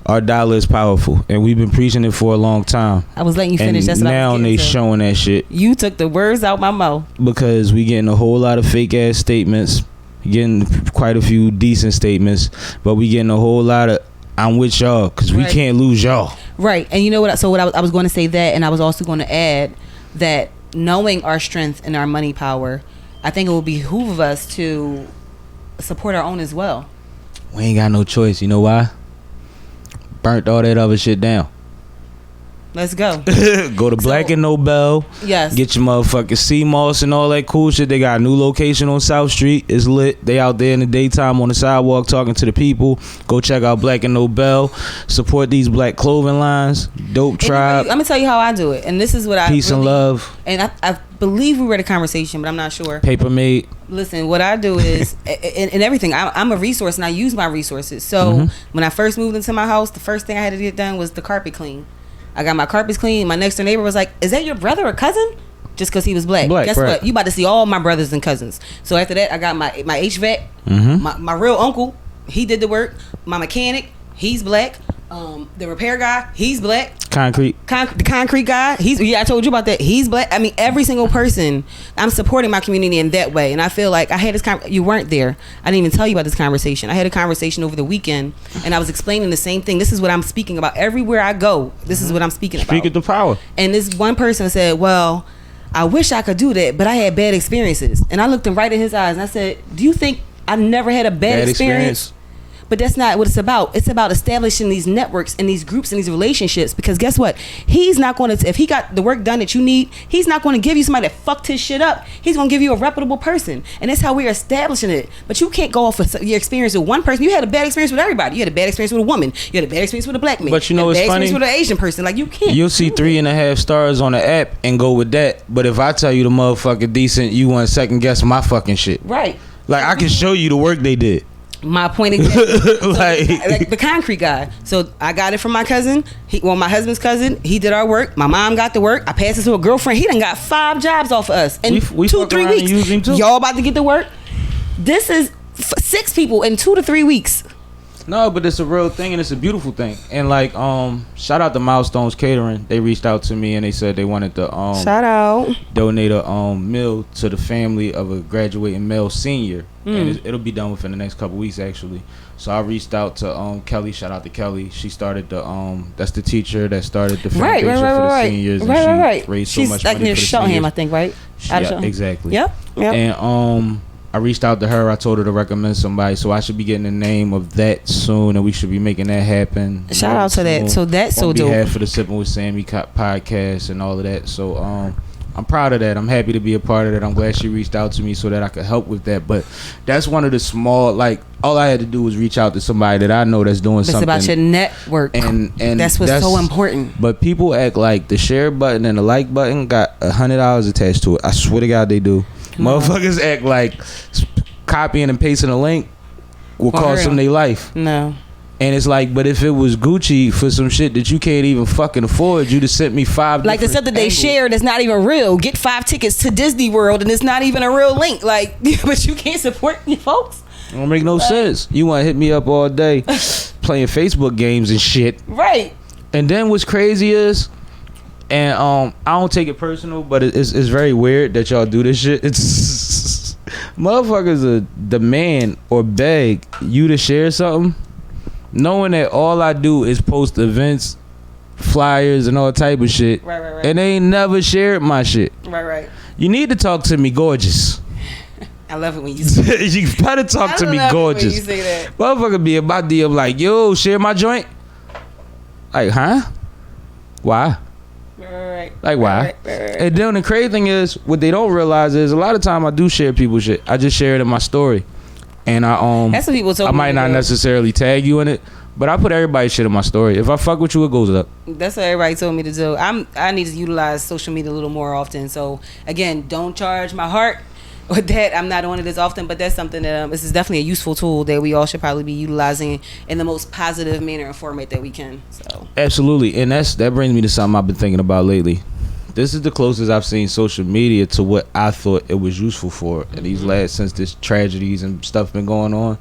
our dollar is powerful, and we've been preaching it for a long time. I was letting you finish. And that's what now I was they to. showing that shit. You took the words out my mouth. Because we getting a whole lot of fake ass statements, getting quite a few decent statements, but we getting a whole lot of I'm with y'all because we can't lose y'all. Right, and you know what? So what I was going to say that, and I was also going to add that knowing our strength and our money power, I think it will behoove us to support our own as well. We ain't got no choice. You know why? Burnt all that other shit down. Let's go. Go to Black and Nobel. Yes. Get your motherfucking sea moss and all that cool shit. They got a new location on South Street. It's lit. They out there in the daytime on the sidewalk talking to the people. Go check out Black and Nobel. Support these black clothing lines. Dope Tribe. I'm gonna tell you how I do it, and this is what I Peace and love. And I believe we were at a conversation, but I'm not sure. Paper made. Listen, what I do is, and everything, I'm a resource, and I use my resources. So when I first moved into my house, the first thing I had to get done was the carpet clean. I got my carpets clean. My next door neighbor was like, "Is that your brother or cousin?" Just because he was black. Guess what? You about to see all my brothers and cousins. So after that, I got my HVAC. My real uncle, he did the work. My mechanic, he's black. The repair guy, he's black. Concrete. The concrete guy, I told you about that. He's black. I mean, every single person. I'm supporting my community in that way, and I feel like I had this. You weren't there. I didn't even tell you about this conversation. I had a conversation over the weekend, and I was explaining the same thing. This is what I'm speaking about everywhere I go. This is what I'm speaking about. Speak it to power. And this one person said, "Well, I wish I could do that, but I had bad experiences." And I looked him right in his eyes, and I said, "Do you think I never had a bad experience?" But that's not what it's about. It's about establishing these networks and these groups and these relationships. Because guess what? He's not going to, if he got the work done that you need, he's not going to give you somebody that fucked his shit up. He's going to give you a reputable person. And that's how we're establishing it. But you can't go off of your experience with one person. You had a bad experience with everybody. You had a bad experience with a woman. You had a bad experience with a black man. But you know what's what's funny? funny? With an Asian person. Like, you can't. You'll see 3.5 stars on the app and go with that. But if I tell you the motherfucker decent, you want to second guess my fucking shit. Right. Like, I can show you the work they did. My point exactly. like the concrete guy. So I got it from my cousin. My husband's cousin. He did our work. My mom got the work. I passed it to a girlfriend. He done got 5 jobs off of us in we 2-3 weeks. Use him too. Y'all about to get the work. This is 6 people in 2 to 3 weeks. No, but it's a real thing and it's a beautiful thing. And like, shout out to Milestones Catering. They reached out to me and they said they wanted to shout out donate a meal to the family of a graduating male senior. And it'll be done within the next couple weeks actually. So I reached out to Kelly. Shout out to Kelly. She started the that's the teacher that started the foundation for the seniors. And she raised so much money for the seniors. I think, right? Yeah, exactly. Yep. And I reached out to her. I told her to recommend somebody, so I should be getting the name of that soon, and we should be making that happen. Shout out to that. So that's so dope. On behalf of the Sippin' with Sammie podcast and all of that. So I'm proud of that. I'm happy to be a part of that. I'm glad she reached out to me so that I could help with that. But that's one of the small, like, all I had to do was reach out to somebody that I know that's doing something. It's about your network, and that's what's so important. But people act like the share button and the like button got $100 attached to it. I swear to God they do. Motherfuckers act like copying and pasting a link will cost them their life. No. And it's like, but if it was Gucci for some shit that you can't even fucking afford, you'd have sent me 5 like the stuff that they shared that's not even real. Get 5 tickets to Disney World and it's not even a real link. Like, but you can't support your folks. It don't make no sense. You want to hit me up all day playing Facebook games and shit. Right. And then what's crazy is, and I don't take it personal, but it's very weird that y'all do this shit. It's motherfuckers demand or beg you to share something, knowing that all I do is post events, flyers, and all type of shit. Right. And they ain't never shared my shit. Right. You need to talk to me, gorgeous. I love it when you say that. You better talk to me, gorgeous. When you say that. Motherfucker be in my DM like, yo, share my joint. Like, huh? Why? Right. Like, why? Right. And then the crazy thing is, what they don't realize is a lot of time I do share people's shit. I just share it in my story. And That's what people told I me. might not necessarily tag you in it, but I put everybody's shit in my story. If I fuck with you, it goes up. That's what everybody told me to do. I need to utilize social media a little more often. So again, don't charge my heart with that. I'm not on it as often, but that's something that this is definitely a useful tool that we all should probably be utilizing in the most positive manner and format that we can. So Absolutely, and that brings me to something I've been thinking about lately. This is the closest I've seen social media to what I thought it was useful for in these last, since this tragedies and stuff been going on.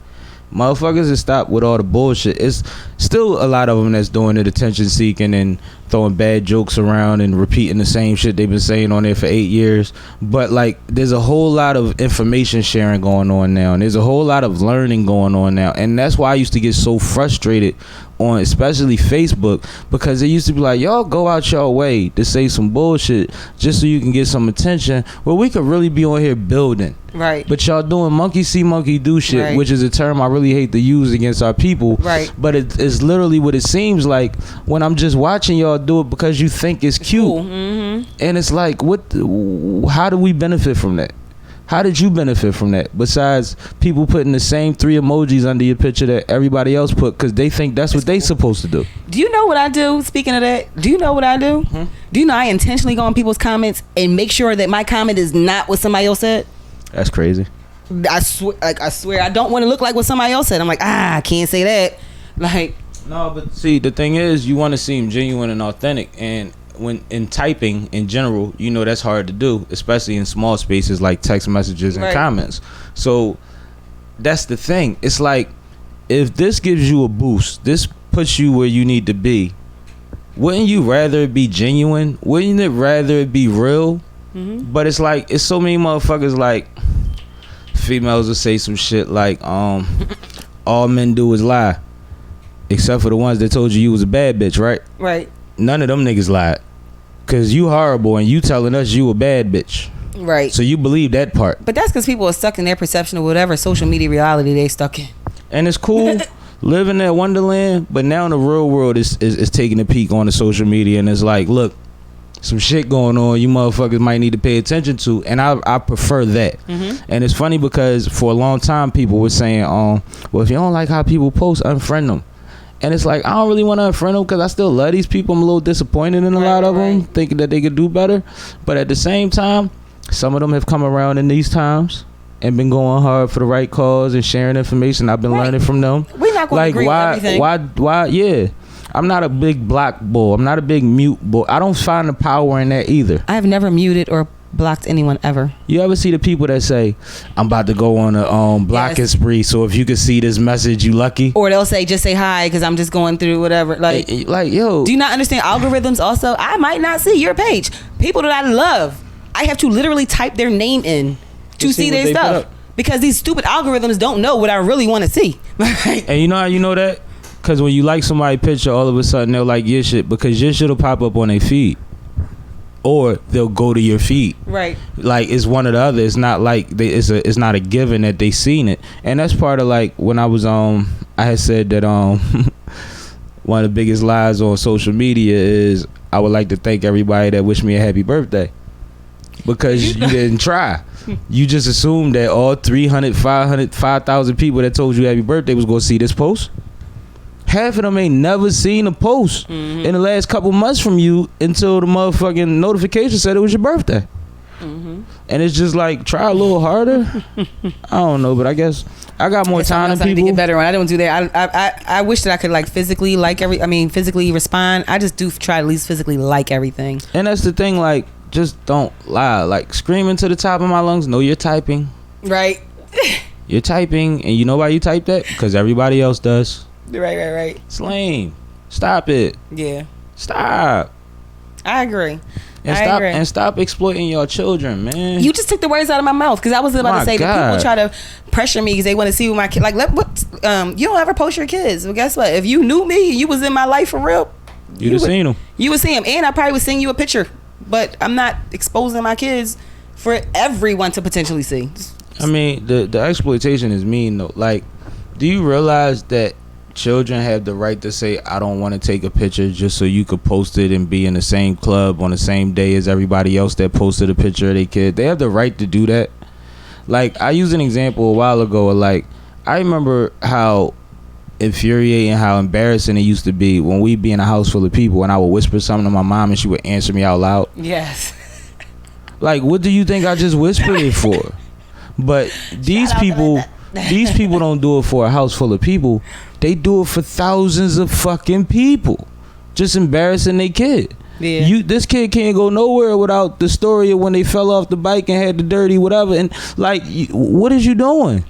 Motherfuckers have stopped with all the bullshit. It's still a lot of them that's doing it, attention seeking and throwing bad jokes around and repeating the same shit they've been saying on there for 8 years. But like, there's a whole lot of information sharing going on now, and there's a whole lot of learning going on now. And that's why I used to get so frustrated on especially Facebook, because it used to be like, y'all go out your way to say some bullshit just so you can get some attention. Well, we could really be on here building. right. But y'all doing monkey see, monkey do shit, Right. which is a term I really hate to use against our people. Right. But it's literally what it seems like when I'm just watching y'all do it because you think it's cute. Cool. Mm-hmm. And it's like, how do we benefit from that? How did you benefit from that? Besides people putting the same 3 emojis under your picture that everybody else put because they think that's what they supposed to do. Do you know what I do? Speaking of that, do you know what I do? Do you know I intentionally go on people's comments and make sure that my comment is not what somebody else said? That's crazy. I swear I don't want to look like what somebody else said. I'm like, I can't say that. Like, No, but see, the thing is, you want to seem genuine and authentic, and when in typing in general, you know that's hard to do, especially in small spaces like text messages and Right. comments. So that's the thing. It's like, if this gives you a boost, this puts you where you need to be, wouldn't you rather it be genuine? Wouldn't it rather it be real? But it's like, it's so many motherfuckers, like females will say some shit like all men do is lie, except for the ones that told you was a bad bitch, right? right, None of them niggas lied, cause you horrible and you telling us you a bad bitch, right. so you believe that part. But that's because people are stuck in their perception of whatever social media reality they stuck in. And it's cool living that wonderland, but now the real world is taking a peek on the social media, and it's like, look, some shit going on you motherfuckers might need to pay attention to, and I prefer that. And it's funny because for a long time people were saying, well, if you don't like how people post, unfriend them. And it's like, I don't really want to unfriend them because I still love these people. I'm a little disappointed in a lot of them, thinking that they could do better. But at the same time, some of them have come around in these times and been going hard for the right cause and sharing information. I've been learning from them. We're not going to agree with everything. Why? Yeah. I'm not a big block bull. I'm not a big mute bull. I don't find the power in that either. I have never muted or blocked anyone ever. You ever see the people that say, I'm about to go on a blocking spree, so if you can see this message, you lucky? Or they'll say, just say hi because I'm just going through whatever. Like, yo. do you not understand algorithms also? I might not see your page. People that I love, I have to literally type their name in to see their stuff. Because these stupid algorithms don't know what I really want to see. And you know how you know that? Because when you like somebody's picture, all of a sudden they'll like your shit, because your shit will pop up on their feed. Or they'll go to your feed. Right. Like, it's one or the other. It's not like it's not a given that they seen it. And that's part of, like, when I was I had said that one of the biggest lies on social media is I would like to thank everybody that wished me a happy birthday. Because you didn't try. You just assumed that all 300, 500, 5,000 people that told you happy birthday was going to see this post. Half of them ain't never seen a post in the last couple months from you until the motherfucking notification said it was your birthday. And it's just like, try a little harder. I don't know, but I guess I got more time than people. To get better on. I don't do that. I wish that I could like physically physically respond. I just do try to at least physically like everything. And that's the thing, like, just don't lie. Like, screaming to the top of my lungs, no, you're typing. Right. You're typing, and you know why you type that? Because everybody else does. Right. It's lame. Stop it. Yeah. Stop. I agree. And stop exploiting your children, man. You just took the words out of my mouth, because I was about to say that people try to pressure me because they want to see what my kid like. You don't ever post your kids. Well, guess what? If you knew me, you was in my life for real. You'd have seen them. You would see them, and I probably would send you a picture. But I'm not exposing my kids for everyone to potentially see. I mean, the exploitation is mean though. Like, do you realize that children have the right to say, I don't want to take a picture, just so you could post it and be in the same club on the same day as everybody else that posted a picture of their kid? They have the right to do that. Like, I used an example a while ago of, like, I remember how infuriating, how embarrassing it used to be when we'd be in a house full of people and I would whisper something to my mom and she would answer me out loud. Yes. Like, what do you think I just whispered it for? But these people don't do it for a house full of people. They do it for thousands of fucking people. Just embarrassing their kid. Yeah. This kid can't go nowhere without the story of when they fell off the bike and had the dirty whatever. And like, what is you doing?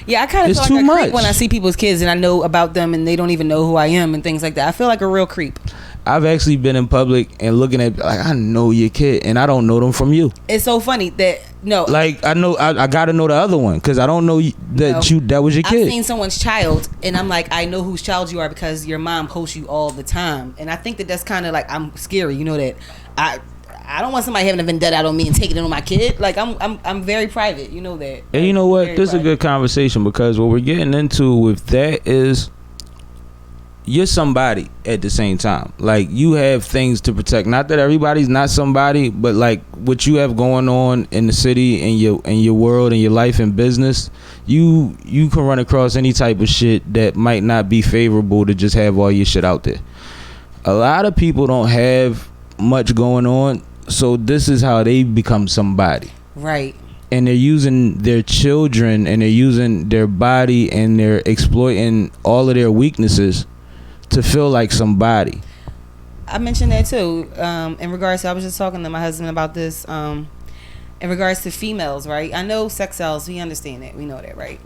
Yeah, I kind of It's feel like too a creep much. when I see people's kids and I know about them and they don't even know who I am and things like that. I feel like a real creep. I've actually been in public and looking at, like, I know your kid and I don't know them from you. It's so funny that Like, I know I gotta know the other one because I don't know that was your kid. I've seen someone's child and I'm like, I know whose child you are because your mom posts you all the time. And I think that's kind of like, I'm scary. You know that I don't want somebody having a vendetta out on me and taking it on my kid. Like, I'm very private. You know that. And you know what? Very This is a private. good conversation because what we're getting into with that is you're somebody at the same time. Like, you have things to protect. Not that everybody's not somebody, but like what you have going on in the city and your world and your life and business, you can run across any type of shit that might not be favorable to just have all your shit out there. A lot of people don't have much going on, so this is how they become somebody. Right. And they're using their children and they're using their body and they're exploiting all of their weaknesses to feel like somebody. I mentioned that too. In regards to, I was just talking to my husband about this. In regards to females, right? I know sex sells. We understand that. We know that, right?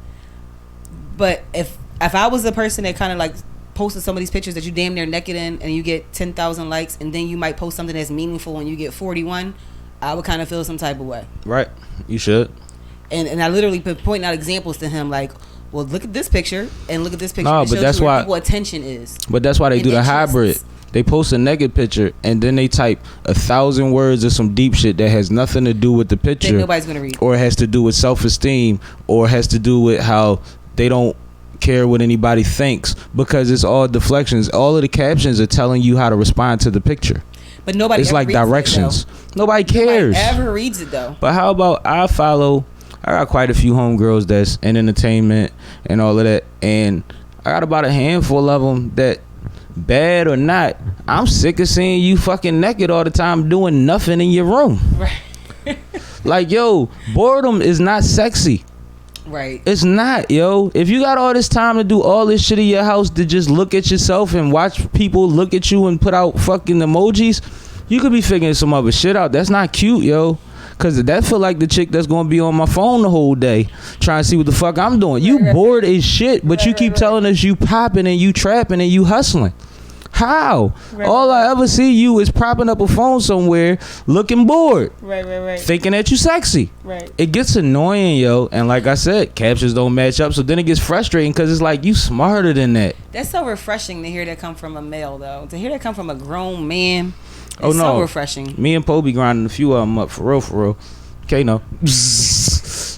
But if I was the person that kind of like posted some of these pictures that you damn near naked in, and you get 10,000 likes, and then you might post something that's meaningful and you get 41, I would kind of feel some type of way. Right. You should. And I literally been pointing out examples to him, like, well, look at this picture and look at this picture. No, It but shows that's you where why people attention is. But that's why they And do the interests. hybrid. They post a naked picture and then they type 1,000 words of some deep shit that has nothing to do with the picture. That nobody's gonna read. Or it has to do with self-esteem, or it has to do with how they don't care what anybody thinks, because it's all deflections. All of the captions are telling you how to respond to the picture. But nobody. It's ever like reads it, directions. though. Nobody cares. Nobody ever reads it though. But how about I got quite a few homegirls that's in entertainment and all of that, and I got about a handful of them that, bad or not, I'm sick of seeing you fucking naked all the time doing nothing in your room. Right. Like, yo, boredom is not sexy. Right. It's not, yo. If you got all this time to do all this shit in your house to just look at yourself and watch people look at you and put out fucking emojis, you could be figuring some other shit out. That's not cute, yo. Cause that feel like the chick that's gonna be on my phone the whole day trying to see what the fuck I'm doing. You bored as shit, but you keep telling us you popping and you trapping and you hustling. How? All I ever see you is propping up a phone somewhere looking bored. Right. Thinking that you sexy. Right. It gets annoying, yo. And like I said, captions don't match up. So then it gets frustrating because it's like, you smarter than that. That's so refreshing to hear that come from a male, though. To hear that come from a grown man. Oh, It's no. so refreshing. Me and Poe be grinding a few of them up for real. Okay, no.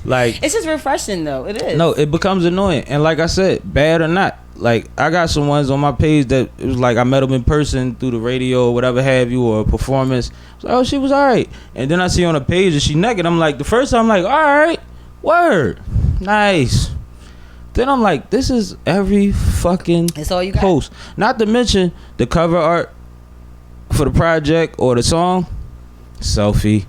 Like, It's just refreshing, though. It is. no, it becomes annoying. And like I said, bad or not, like, I got some ones on my page that it was like I met them in person through the radio or whatever have you, or a performance. So, oh, she was all right. And then I see on a page that she naked. I'm like, the first time I'm like, all right, word, nice. Then I'm like, this is every fucking That's all you got. post. Not to mention the cover art for the project or the song, selfie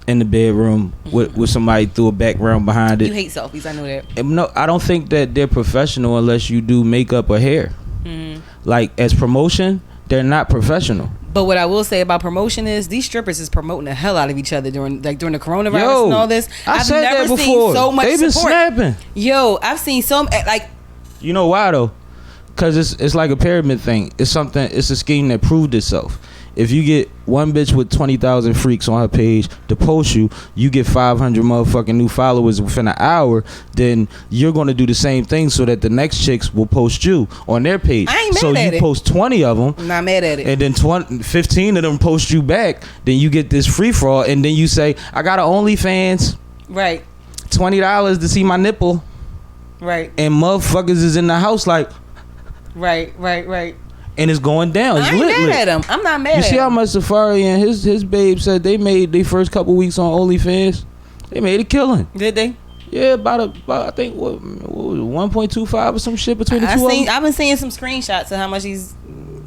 in the bedroom with somebody threw a background behind it. You hate selfies. I know that. And no, I don't think that they're professional unless you do makeup or hair. Mm-hmm. Like, as promotion, they're not professional. But what I will say about promotion is these strippers is promoting the hell out of each other during the coronavirus Yo, and all this. I said that before. Seen so much They've been support. snapping. Yo, I've seen so like. You know why though? Because it's like a pyramid thing. It's a scheme that proved itself. If you get one bitch with 20,000 freaks on her page to post you, you get 500 motherfucking new followers within an hour, then you're going to do the same thing so that the next chicks will post you on their page. I ain't mad so at you it. post 20 of them. I'm not mad at it. And then 15 of them post you back. Then you get this free for all. And then you say, I got an OnlyFans. Right. $20 to see my nipple. Right. And motherfuckers is in the house like. Right. And it's going down. It's I ain't lit. mad at him. I'm not mad You at see him. how much Safari and his babe said they made their first couple weeks on OnlyFans? They made a killing. Did they? Yeah, about I think what was it, 1.25 or some shit between the two of them. I've been seeing some screenshots of how much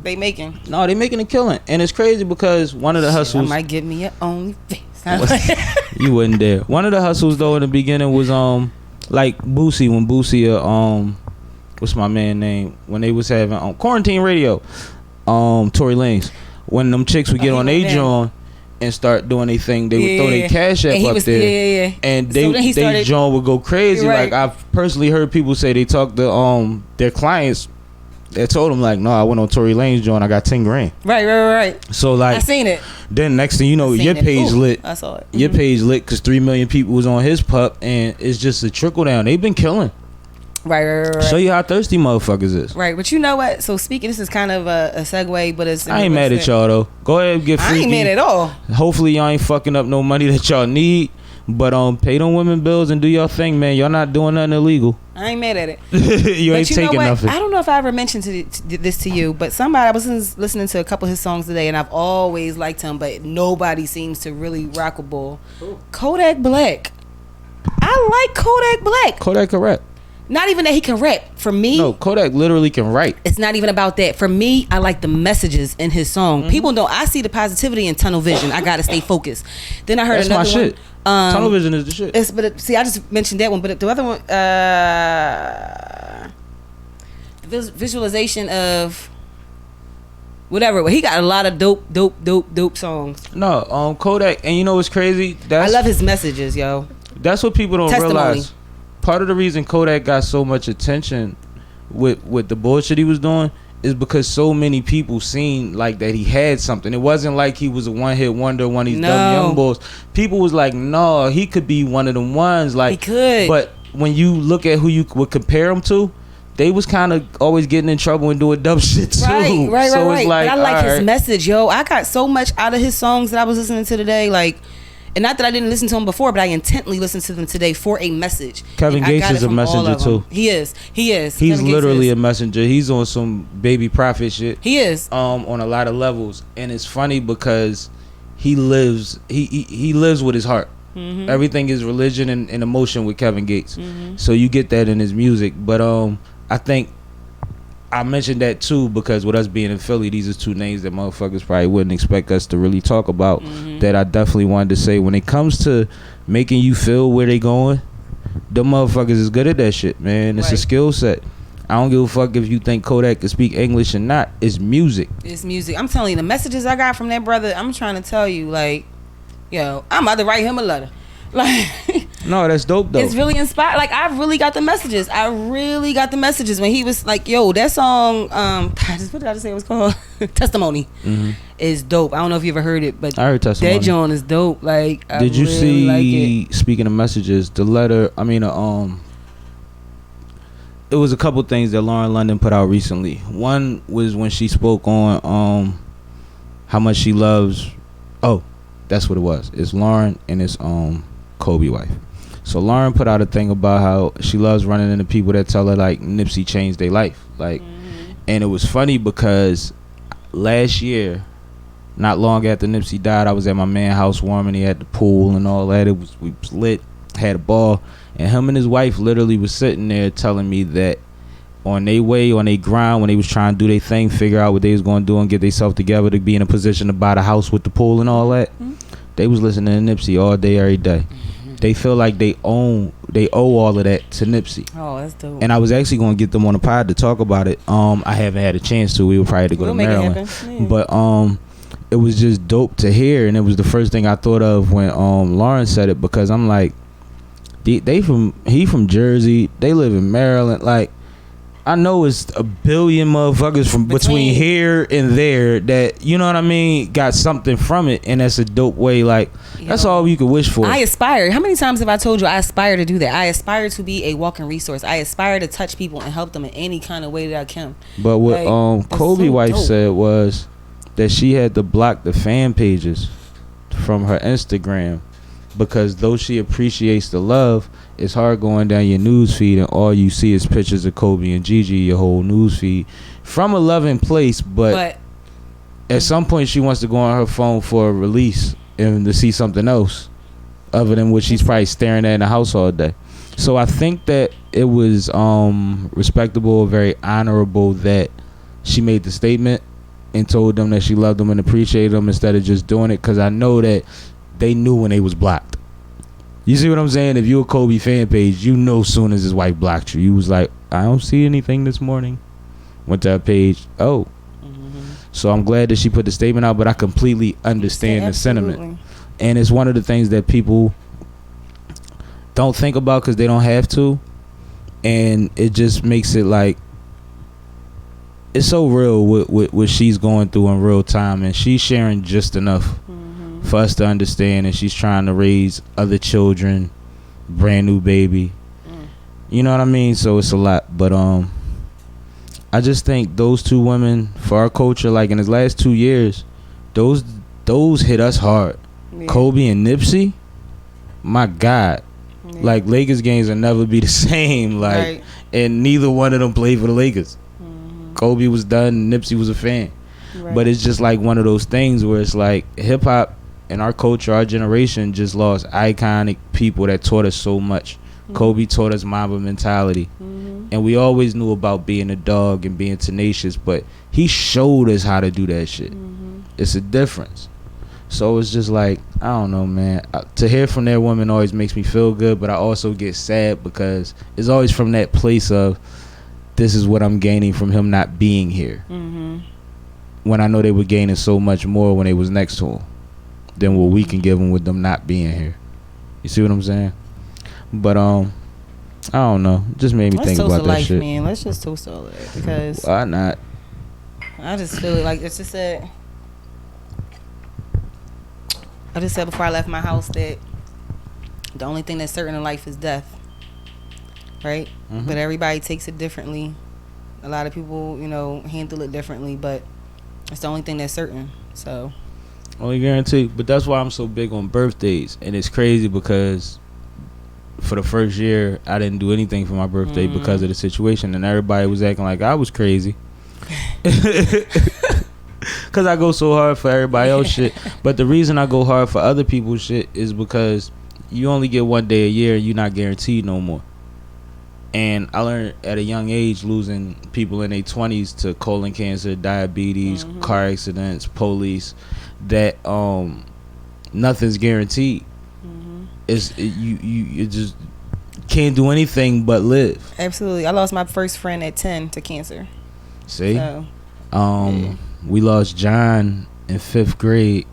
they making. No, they making a killing, and it's crazy because one of the hustles. I might give me your OnlyFans. You wasn't there. One of the hustles though in the beginning was like Boosie, when Boosie what's my man name, when they was having quarantine radio, Tory Lanez, when them chicks would get on they joint and start doing their thing, they would throw their cash app up there, and they joint would go crazy. Right. Like I've personally heard people say they talked to their clients that told them like, no, I went on Tory Lanez joint, I got 10 grand. Right. So like I seen it. Then next thing you know, your page lit. I saw it. Your page lit because 3 million people was on his pup, and it's just a trickle down. They've been killing. Right. Show you how thirsty motherfuckers is. Right, but you know what? So speaking, this is kind of a segue, but it's. I ain't mad at y'all though. Go ahead and get freaky. I ain't mad at all. Hopefully y'all ain't fucking up no money that y'all need. But pay them women bills and do your thing, man. Y'all not doing nothing illegal. I ain't mad at it. You ain't taking nothing. I don't know if I ever mentioned this to you, but I was listening to a couple of his songs today, and I've always liked him, but nobody seems to really rock a ball. Kodak Black. I like Kodak Black. Kodak can rap. Not even that he can rap. For me, no, Kodak literally can write. It's not even about that. For me, I like the messages in his song. Mm-hmm. People don't. I see the positivity in tunnel vision. I gotta stay focused. Then I heard another one. That's my shit. Tunnel vision is the shit. See, I just mentioned that one, but the other one, visualization of whatever. Well, he got a lot of dope songs. No, Kodak, and you know what's crazy? I love his messages, yo. That's what people don't realize. Part of the reason Kodak got so much attention with the bullshit he was doing is because so many people seen like that he had something. It wasn't like he was a one-hit wonder, one of these dumb young boys. People was like, no, he could be one of them ones. Like, he could. But when you look at who you would compare him to, they was kind of always getting in trouble and doing dumb shit too. Right. So it's like, but I like his message, yo. I got so much out of his songs that I was listening to today, like. And not that I didn't listen to him before, but I intently listened to them today for a message. Kevin Gates is a messenger too. He is. He's literally a messenger. He's on some baby prophet shit. He is. On a lot of levels, and it's funny because he lives with his heart. Mm-hmm. Everything is religion and emotion with Kevin Gates. Mm-hmm. So you get that in his music. But I think I mentioned that too because with us being in Philly, these are two names that motherfuckers probably wouldn't expect us to really talk about. Mm-hmm. That I definitely wanted to say. When it comes to making you feel where they going, the motherfuckers is good at that shit, man. It's a skill set. I don't give a fuck if you think Kodak can speak English or not. It's music. It's music. I'm telling you, the messages I got from that brother, I'm trying to tell you, like, yo, I'm about to write him a letter. Like, no, that's dope though. It's really inspired. Like, I really got the messages. When he was like, yo, that song, what did I just say it was called? Testimony. Mm-hmm. Is dope. I don't know if you ever heard it, but I heard Testimony. That joint is dope. Like, did you see, speaking of messages, the letter, it was a couple things that Lauren London put out recently. One was when she spoke on how much she loves, that's what it was. It's Lauren and it's Kobe wife. So Lauren put out a thing about how she loves running into people that tell her like Nipsey changed their life. Like, and it was funny because last year, not long after Nipsey died, I was at my man's house warming. He had the pool and all that. We was lit, had a ball, and him and his wife literally was sitting there telling me that on their way, on their grind, when they was trying to do their thing, figure out what they was going to do and get themselves together to be in a position to buy the house with the pool and all that, they was listening to Nipsey all day, every day. They feel like they owe all of that to Nipsey. Oh, that's dope. And I was actually going to get them on the pod to talk about it. I haven't had a chance to. We were probably to go to Maryland. But it was just dope to hear, and it was the first thing I thought of when Lauren said it, because I'm like, he from Jersey, they live in Maryland. Like, I know it's a billion motherfuckers from between here and there that, you know what I mean, got something from it, and that's a dope way. Like, that's all you could wish for. I aspire. How many times have I told you I aspire to do that? I aspire to be a walking resource. I aspire to touch people and help them in any kind of way that I can. But what Kobe's wife said was that she had to block the fan pages from her Instagram because though she appreciates the love, it's hard going down your news feed and all you see is pictures of Kobe and Gigi, your whole news feed, from a loving place. But at some point she wants to go on her phone for a release and to see something else other than what she's probably staring at in the house all day. So I think that it was respectable, very honorable that she made the statement and told them that she loved them and appreciated them instead of just doing it, because I know that they knew when they was blocked. You see what I'm saying? If you a Kobe fan page, you know soon as his wife blocked you, you was like, I don't see anything this morning. Went to her page. Oh. So I'm glad that she put the statement out, but I completely understand the sentiment. And it's one of the things that people don't think about because they don't have to. And it just makes it like, it's so real what she's going through in real time. And she's sharing just enough for us to understand. And she's trying to raise other children, brand new baby. You know what I mean? So it's a lot. But I just think those two women, for our culture, like in his last 2 years, those hit us hard. Yeah. Kobe and Nipsey, my God. Yeah. Like, Lakers games will never be the same. Like, right. And neither one of them played for the Lakers. Kobe was done, Nipsey was a fan. Right. But it's just like one of those things where it's like hip hop and our culture, our generation just lost iconic people that taught us so much. Kobe taught us Mamba mentality. And we always knew about being a dog and being tenacious, but he showed us how to do that shit. It's a difference. So it's just like, I don't know, man. To hear from that woman always makes me feel good, but I also get sad because it's always from that place of, this is what I'm gaining from him not being here. When I know they were gaining so much more when they was next to him than what we can give them with them not being here. You see what I'm saying? But I don't know. It just made me think about that life, shit. Man. Let's just toast all that because why not? I just feel like it's just said. I just said before I left my house that the only thing that's certain in life is death. Right? But everybody takes it differently. A lot of people, handle it differently, but it's the only thing that's certain. So only guarantee. But that's why I'm so big on birthdays. And it's crazy because for the first year I didn't do anything for my birthday because of the situation, and everybody was acting like I was crazy. Cause I go so hard for everybody else shit. But the reason I go hard for other people's shit is because you only get one day a year and you're not guaranteed no more. And I learned at a young age, losing people in their 20s to colon cancer, diabetes, car accidents, police, that nothing's guaranteed. You just can't do anything but live. Absolutely. I lost my first friend at 10 to cancer. See? So, we lost John in 5th grade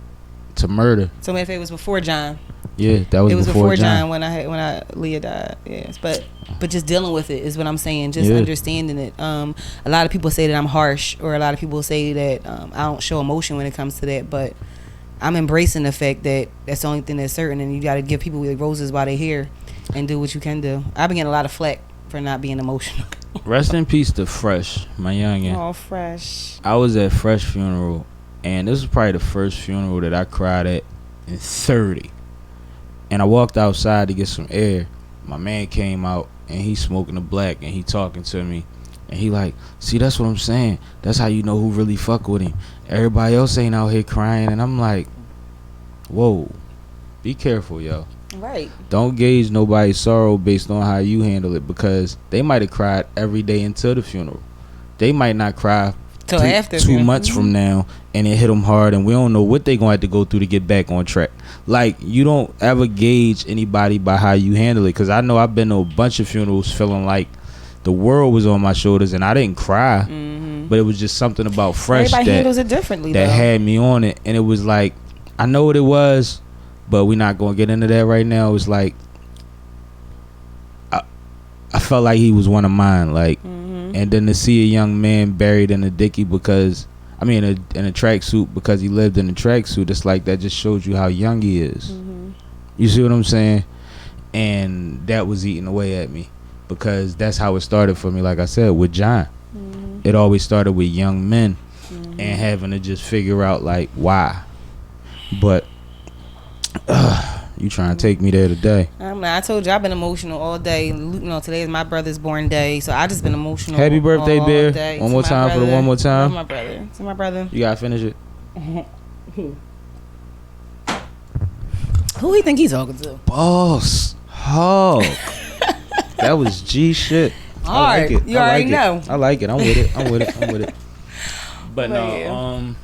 to murder. So if it was before John. Yeah, that was it was before John when Leah died. Yes, but just dealing with it is what I'm saying. Just understanding it. A lot of people say that I'm harsh, or a lot of people say that I don't show emotion when it comes to that. But I'm embracing the fact that that's the only thing that's certain, and you got to give people the roses while they're here, and do what you can do. I've been getting a lot of flack for not being emotional. Rest in peace to Fresh, my youngin'. Oh, Fresh. I was at Fresh funeral, and this was probably the first funeral that I cried at in 30. And I walked outside to get some air. My man came out, and he smoking a black, and he talking to me. And he like, see, that's what I'm saying. That's how you know who really fuck with him. Everybody else ain't out here crying. And I'm like, whoa, be careful, yo. Right. Don't gauge nobody's sorrow based on how you handle it, because they might have cried every day until the funeral. They might not cry till after 2 months from now, and it hit them hard, and we don't know what they gonna have to go through to get back on track. Like, you don't ever gauge anybody by how you handle it, because I know I've been to a bunch of funerals feeling like the world was on my shoulders, and I didn't cry, but it was just something about Fresh everybody handles it differently, that though. had me on it. And it was like, I know what it was, but we're not gonna get into that right now. It was like, I felt like he was one of mine, like, and then to see a young man buried in a dickie because, I mean, in a tracksuit because he lived in a tracksuit, it's like that just shows you how young he is. You see what I'm saying? And that was eating away at me, because that's how it started for me. Like I said, with John, it always started with young men and having to just figure out like why. But you trying to take me there today? I told you I've been emotional all day. Today is my brother's born day, so I just been emotional. Happy birthday, all Bear! Day. One more time brother. for the one more time. To my brother. To my brother. You gotta finish it. Who he think he's talking to? Boss Hog. That was G shit. All I like right, it. you I already like know. it. I like it. I'm with it. I'm with it. I'm with it. But no, Yeah.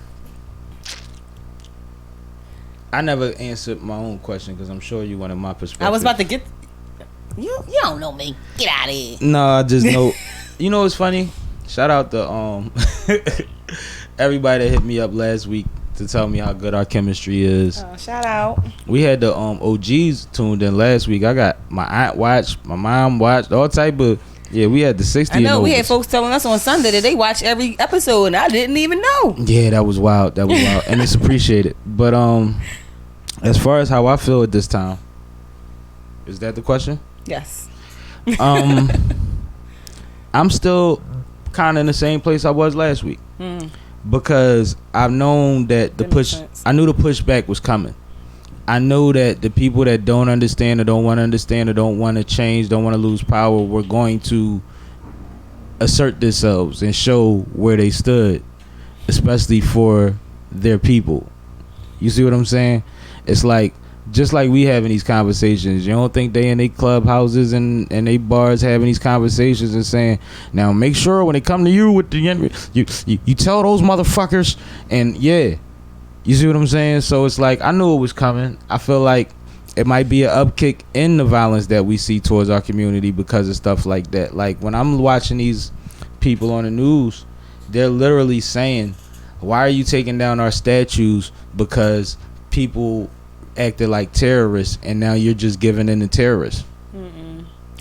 I never answered my own question because I'm sure you wanted my perspective. I was about to get. You don't know me. Get out of here. No, I just know. You know what's funny? Shout out to everybody that hit me up last week to tell me how good our chemistry is. Shout out. We had the OGs tuned in last week. I got my aunt watched, my mom watched, all type of. Yeah, we had the 60. I know we had folks telling us on Sunday that they watch every episode, and I didn't even know. Yeah, that was wild. That was wild, and it's appreciated. But as far as how I feel at this time, is that the question? Yes. I'm still kind of in the same place I was last week because I've known that the That makes push. sense. I knew the pushback was coming. I know that the people that don't understand or don't want to understand or don't want to change, don't want to lose power, were going to assert themselves and show where they stood, especially for their people. You see what I'm saying? It's like, just like we having these conversations, you don't think they in their clubhouses and they bars having these conversations and saying, now make sure when they come to you with the you tell those motherfuckers, and yeah, you see what I'm saying? So it's like, I knew it was coming. I feel like it might be an upkick in the violence that we see towards our community because of stuff like that. Like when I'm watching these people on the news, they're literally saying, why are you taking down our statues because people acted like terrorists and now you're just giving in to terrorists?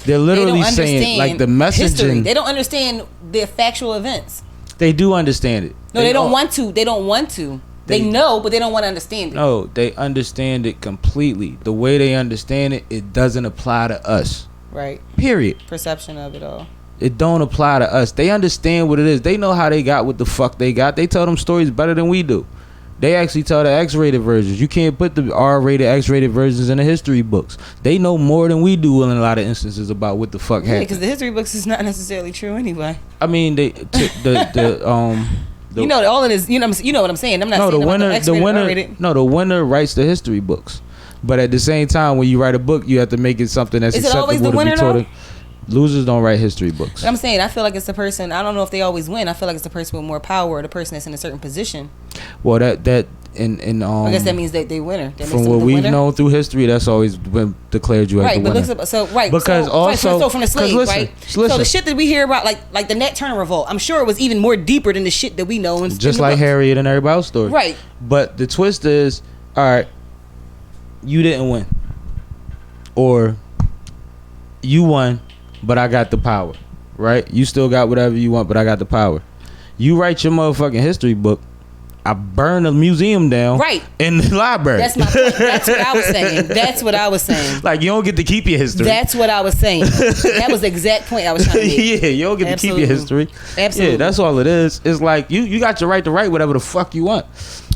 They're literally saying, like, the messaging. History. They don't understand the factual events. They do understand it. No, they don't want to. They don't want to. They know, but they don't want to understand it. No, they understand it completely. The way they understand it, it doesn't apply to us. Right. Period. Perception of it all. It don't apply to us. They understand what it is. They know how they got what the fuck they got. They tell them stories better than we do. They actually tell the X-rated versions. You can't put the R-rated, X-rated versions in the history books. They know more than we do in a lot of instances about what the fuck Yeah, happened. because the history books is not necessarily true anyway. I mean, You know, all it is. You know what I'm saying. I'm not saying about the X-rated, R-rated. No, the winner writes the history books. But at the same time, when you write a book, you have to make it something that's Is it acceptable always the to winner, be taught. though? Losers don't write history books. I'm saying, I feel like it's the person. I don't know if they always win. I feel like it's the person with more power, or the person that's in a certain position. Well, that I guess that means that they winner. That from makes them what the we've winner. known through history, that's always been declared you as Right, the but winner. Because also- from the slave, 'cause listen, right? listen. So the shit that we hear about, like the Nat Turner revolt, I'm sure it was even more deeper than the shit that we know. Just like Harriet and everybody else's story. Right. But the twist is, all right, you didn't win. Or you won, but I got the power. Right? You still got whatever you want, but I got the power. You write your motherfucking history book, I burn the museum down. Right. In the library. That's my point. That's what I was saying. That's what I was saying. Like, you don't get to keep your history. That's what I was saying. That was the exact point I was trying to make. Yeah, you don't get Absolutely. to keep your history. Absolutely. Yeah, that's all it is. It's like you got your right to write whatever the fuck you want.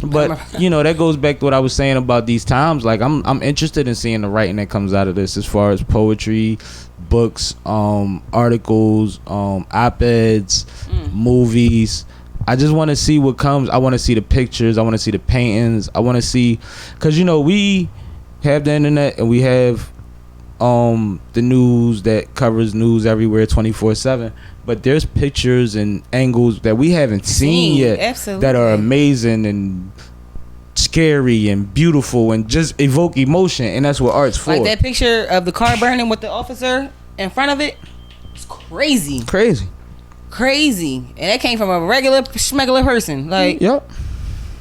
But you know, that goes back to what I was saying about these times. Like, I'm interested in seeing the writing that comes out of this, as far as poetry, books, articles, op-eds, movies. I just want to see what comes. I want to see the pictures. I want to see the paintings. I want to see, because you know, we have the internet and we have the news that covers news everywhere 24/7. But there's pictures and angles that we haven't seen yet, absolutely, that are amazing and scary and beautiful and just evoke emotion. And that's what art's for. Like that picture of the car burning with the officer in front of it. It's crazy. Crazy. And that came from a regular schmegular person. Like, Yep.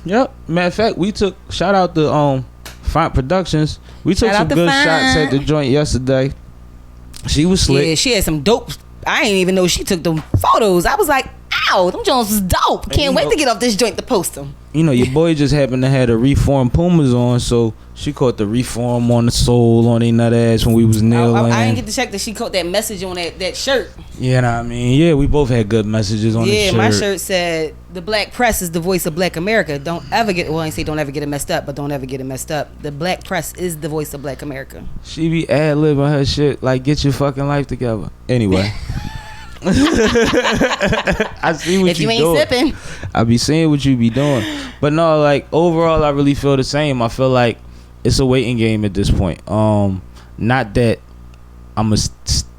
Matter of fact, we took, shout out to Font Productions. We took Shout some out to good Font. shots at the joint yesterday. She was slick. yeah, she had some dope. I didn't even know she took them photos. I was like, ow, them Jones was dope. Can't wait to get off this joint to post them. You know, your boy just happened to have the reformed Pumas on, so she caught the reform on the sole on their nut ass when we was kneeling. I didn't get to check that she caught that message on that shirt. Yeah, know what I mean? Yeah, we both had good messages on the shirt. Yeah, my shirt said, the black press is the voice of black America. Don't ever get, well, I ain't say don't ever get it messed up, but don't ever get it messed up. The black press is the voice of black America. She be ad-libbing her shit like, get your fucking life together. Anyway. I see what If you you ain't doing. sipping. I be seeing what you be doing. But no, like, overall, I really feel the same. I feel like it's a waiting game at this point. Not that I'm going to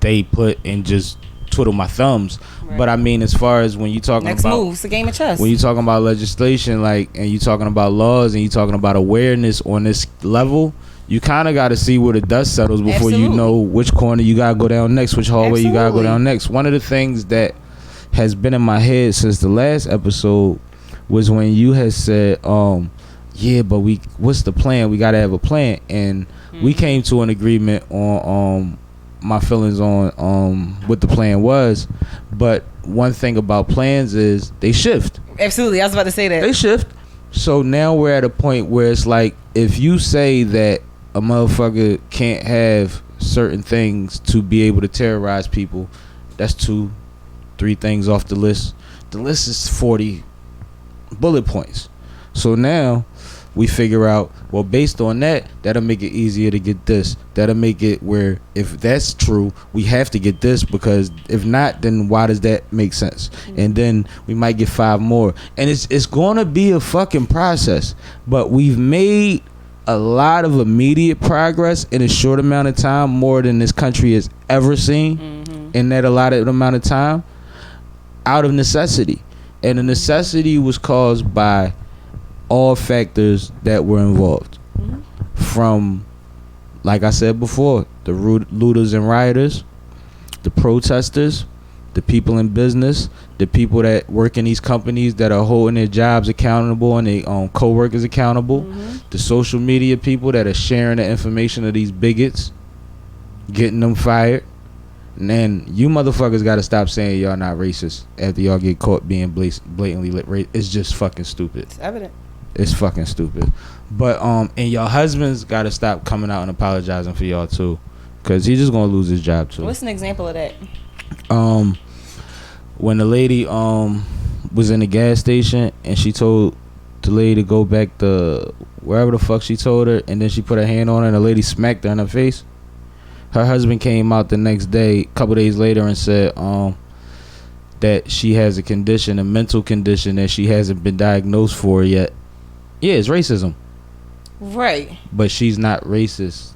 stay put and just twiddle my thumbs. Right. But I mean, as far as when you talking Next about move, it's a game of chess. when you talking about legislation, like, and you talking about laws and you talking about awareness on this level, you kind of got to see where the dust settles before you Absolutely. know which corner you gotta go down next, which hallway you gotta go Absolutely. down next. One of the things that has been in my head since the last episode was when you had said, yeah, but what's the plan? We gotta have a plan, and we came to an agreement on my feelings on what the plan was. But one thing about plans is they shift. Absolutely, I was about to say that. They shift. So now we're at a point where it's like, if you say that a motherfucker can't have certain things to be able to terrorize people, that's 2-3 things off the list. The list is 40 bullet points. So now we figure out, well, based on that, that'll make it easier to get this. That'll make it where if that's true, we have to get this, because if not, then why does that make sense? And then we might get 5 more. And it's going to be a fucking process. But we've made a lot of immediate progress in a short amount of time, more than this country has ever seen in that allotted amount of time, out of necessity. And the necessity was caused by all factors that were involved, from, like I said before, the looters and rioters, the protesters, the people in business, the people that work in these companies that are holding their jobs accountable and their co-workers accountable, the social media people that are sharing the information of these bigots, getting them fired. And then you motherfuckers got to stop saying y'all not racist after y'all get caught being blatantly racist. It's just fucking stupid. It's evident. It's fucking stupid. But and y'all husbands got to stop coming out and apologizing for y'all too, because he's just gonna lose his job too. What's an example of that? When the lady was in the gas station and she told the lady to go back to wherever the fuck she told her, and then she put her hand on her and the lady smacked her in her face. Her husband came out the next day, a couple days later, and said that she has a condition, a mental condition that she hasn't been diagnosed for yet. Yeah, it's racism. Right. But she's not racist,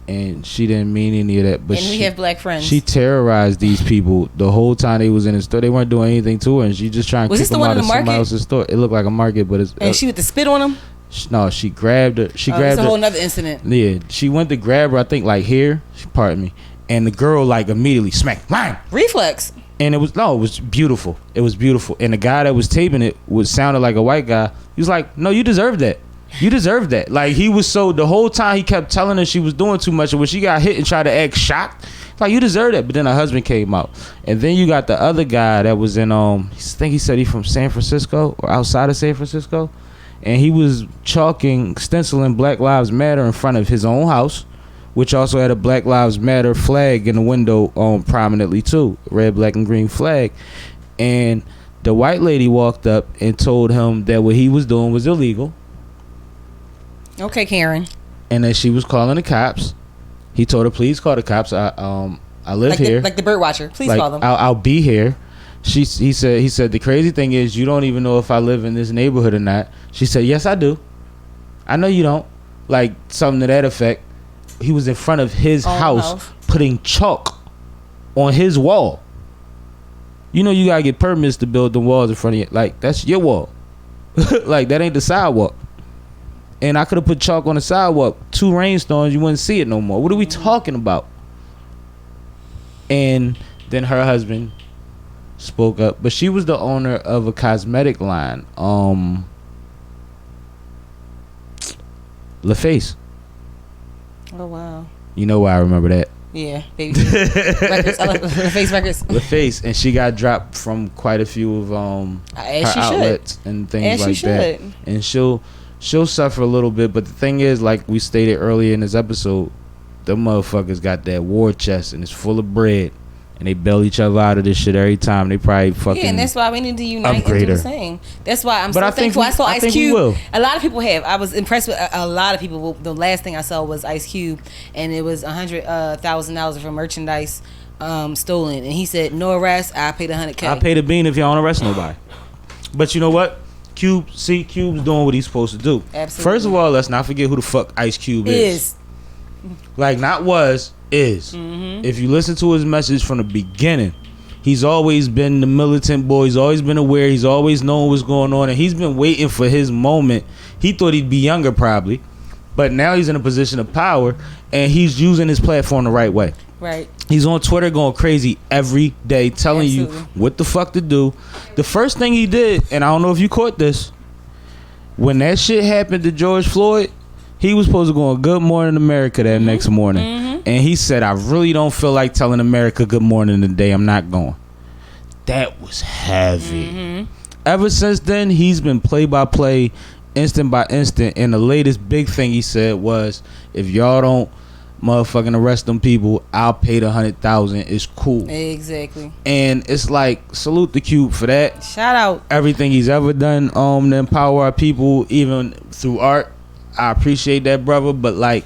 and she didn't mean any of that. But and we have black friends. she terrorized these people the whole time they was in the store. They weren't doing anything to her, and she just trying to kick them out of somebody else's store. It looked like a market, but it's and she went to spit on him. No, she grabbed her. She grabbed it's a her. whole nother incident. Yeah, she went to grab her. I think like here. Pardon me. And the girl like immediately smacked mine. Reflex. And it was beautiful. It was beautiful. And the guy that was taping it sounded like a white guy. He was like, "No, you deserve that. You deserve that." Like, he was the whole time he kept telling her she was doing too much, and when she got hit and tried to act shocked, like, you deserve that. But then her husband came out, and then you got the other guy that was in I think he said he's from San Francisco or outside of San Francisco, and he was stenciling Black Lives Matter in front of his own house, which also had a Black Lives Matter flag in the window prominently too, red, black, and green flag. And the white lady walked up and told him that what he was doing was illegal. Okay, Karen. And that she was calling the cops. He told her, "Please call the cops. I live here." Like the bird watcher. Please call them. I'll be here. He said the crazy thing is you don't even know if I live in this neighborhood or not. She said, "Yes, I do. I know you don't." Like something to that effect. He was in front of his house putting chalk on his wall. You know you gotta get permits to build the walls in front of you. Like, that's your wall. Like, that ain't the sidewalk. And I could have put chalk on the sidewalk. 2 rainstorms, you wouldn't see it no more. What are we talking about? And then her husband spoke up, but she was the owner of a cosmetic line, LaFace. Oh wow. You know why I remember that? Yeah, baby. Records, LaFace records. LaFace, and she got dropped from quite a few of her outlets and things like that. And she'll suffer a little bit, but the thing is, like we stated earlier in this episode, them motherfuckers got that war chest and it's full of bread, and they bail each other out of this shit every time. They probably fucking and that's why we need to unite and do the same. That's why I'm so thankful. I saw Ice Cube. A lot of people have. I was impressed with a lot of people. The last thing I saw was Ice Cube, and it was $100,000 for merchandise stolen, and he said, "No arrest. I paid $100K. I paid a bean if y'all don't arrest nobody." But you know what? Cube's doing what he's supposed to do. Absolutely. First of all, let's not forget who the fuck Ice Cube is. Like, not was. is. If you listen to his message from the beginning, he's always been the militant boy. He's always been aware. He's always known what's going on, and he's been waiting for his moment. He thought he'd be younger probably, but now he's in a position of power, and he's using his platform the right way. Right. He's on Twitter going crazy every day, telling Absolutely. you what the fuck to do. The first thing he did, and I don't know if you caught this, when that shit happened to George Floyd, he was supposed to go on Good Morning America that next morning. And he said, I really don't feel like telling America good morning today. I'm not going. That was heavy. Ever since then, he's been play by play, instant by instant. And the latest big thing he said was, if y'all don't motherfucking arrest them people, I'll pay the $100,000. It's cool. Exactly. And it's like, salute the Cube for that. Shout out. Everything he's ever done to empower our people, even through art. I appreciate that, brother. But like,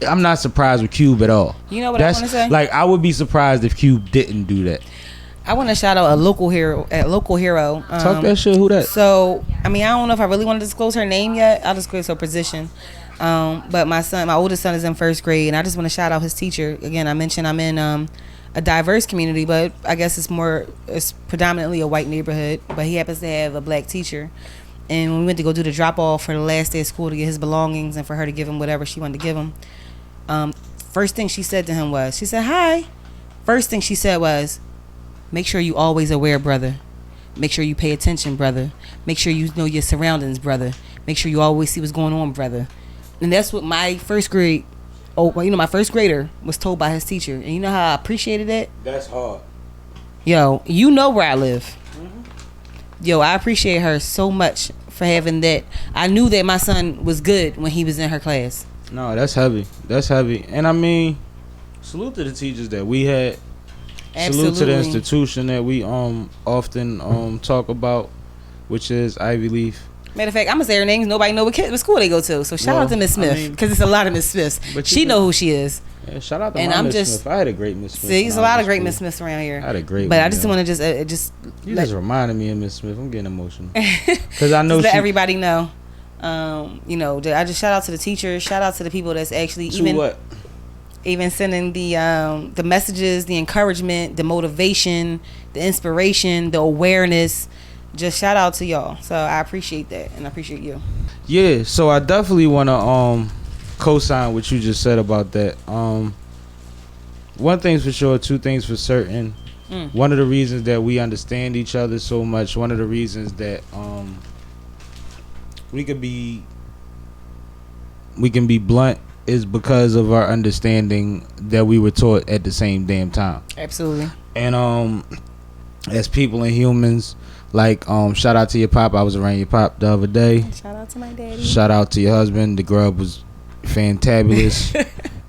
I'm not surprised with Cube at all. You know what I want to say? Like, I would be surprised if Cube didn't do that. I want to shout out a local hero. Talk that shit. Who that? So, I mean, I don't know if I really want to disclose her name yet. I'll disclose her position. But my oldest son is in first grade, and I just want to shout out his teacher. Again, I mentioned I'm in a diverse community, but I guess it's predominantly a white neighborhood. But he happens to have a black teacher. And when we went to go do the drop off for the last day of school to get his belongings and for her to give him whatever she wanted to give him, first thing she said to him was, she said, "Hi." First thing she said was, "Make sure you always aware, brother. Make sure you pay attention, brother. Make sure you know your surroundings, brother. Make sure you always see what's going on, brother." And that's what my first grader was told by his teacher. And you know how I appreciated that? That's hard. Yo, you know where I live. Yo, I appreciate her so much for having that. I knew that my son was good when he was in her class. No, that's heavy. That's heavy. And I mean, salute to the teachers that we had. Absolutely. Salute to the institution that we often talk about, which is Ivy Leaf. Matter of fact, I'm gonna say her names. Nobody know what school they go to. So shout out to Miss Smith, because it's a lot of Miss Smiths. She know who she is. Yeah, shout out to And my I'm Miss just Smith. I had a great Miss Smith. See, there's a lot of great Miss Smiths around here. I had a great But one, I just want to You just reminded me of Miss Smith. I'm getting emotional because I know let everybody know. I just shout out to the teachers. Shout out to the people that's actually even sending the messages, the encouragement, the motivation, the inspiration, the awareness. Just shout out to y'all. So I appreciate that, and I appreciate you. Yeah, so I definitely want to co-sign what you just said about that. One thing's for sure, two things for certain. One of the reasons that we understand each other so much, one of the reasons that we can be blunt, is because of our understanding that we were taught at the same damn time. Absolutely. And as people and humans, like shout out to your pop. I was around your pop the other day. Shout out to my daddy. Shout out to your husband. The grub was fantabulous.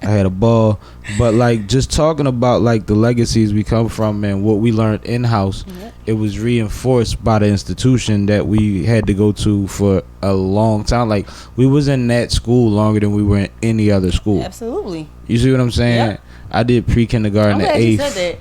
I had a ball. But like, just talking about like the legacies we come from and what we learned in house, it was reinforced by the institution that we had to go to for a long time. Like, we was in that school longer than we were in any other school. Absolutely. You see what I'm saying? Yep. I did pre-kindergarten at 8th. You said that.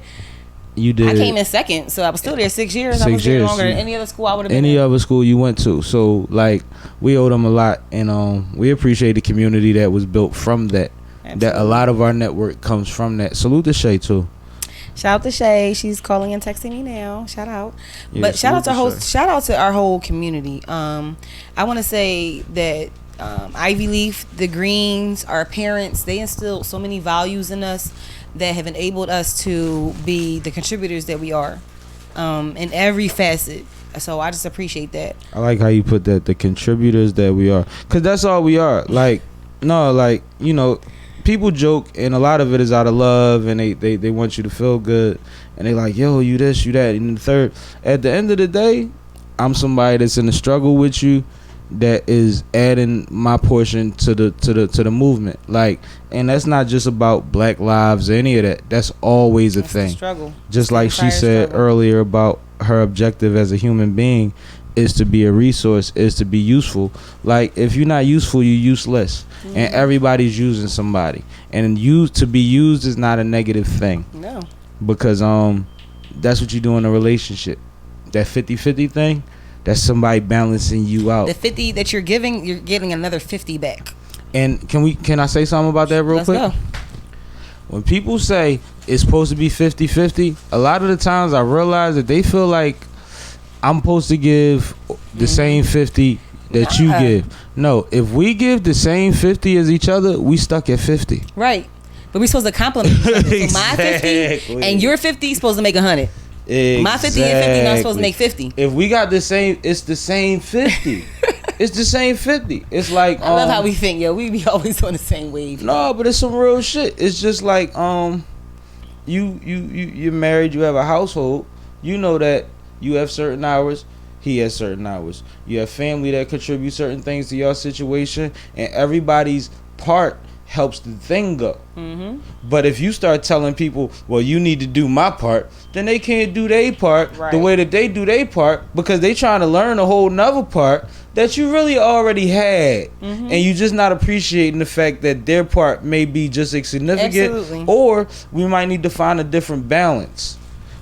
You did. I came in second, so I was still there 6 years. 6 I was there years. longer than any other school I would have been Any in. other school you went to. So like, we owe them a lot, and we appreciate the community that was built from that. Absolutely. That a lot of our network comes from that. Salute to Shay too. Shout out to Shay. She's calling and texting me now. Shout out. Yeah, but shout out to our whole community. I want to say that Ivy Leaf, the Greens, our parents, they instilled so many values in us that have enabled us to be the contributors that we are, in every facet. So I just appreciate that. I like how you put that, the contributors that we are, because that's all we are. Like, no, like, you know, people joke, and a lot of it is out of love, and they want you to feel good, and they like, yo, you this, you that, and the third. At the end of the day, I'm somebody that's in the struggle with you, that is adding my portion to the movement. Like, and that's not just about Black lives or any of that. That's always a thing. Struggle. Just like she said earlier about her objective as a human being is to be a resource, is to be useful. Like, if you're not useful, you're useless. And everybody's using somebody. And to be used is not a negative thing. No. Because that's what you do in a relationship. That 50-50 thing, that's somebody balancing you out. The 50 that you're giving, you're getting another 50 back. And can I say something about that real quick? Let's go. when people say it's supposed to be 50-50, a lot of the times I realize that they feel like I'm supposed to give the same 50 that you give. No, if we give the same 50 as each other, we stuck at 50. Right. But we're supposed to compliment each other. So my 50 and your 50 is supposed to make 100. Exactly. My 50 and 50 not supposed to make 50. If we got the same, it's the same 50. It's the same 50. It's like I love how we think, yo. We be always on the same wave. No, but it's some real shit. It's just like you're married, you have a household. You know that you have certain hours. He has certain hours. You have family that contribute certain things to your situation, and everybody's part helps the thing go. But if you start telling people, well, you need to do my part, then they can't do their part the way that they do their part, because they trying to learn a whole nother part that you really already had. And you just not appreciating the fact that their part may be just as significant. Absolutely. Or we might need to find a different balance.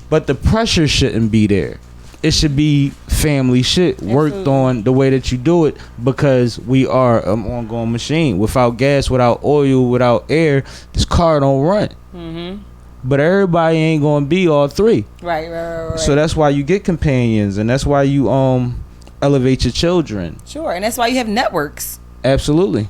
But the pressure shouldn't be there. It should be family shit worked on the way that you do it, because we are an ongoing machine. Without gas, without oil, without air, this car don't run. But everybody ain't gonna be all three. Right. So that's why you get companions, and that's why you elevate your children. Sure, and that's why you have networks. Absolutely.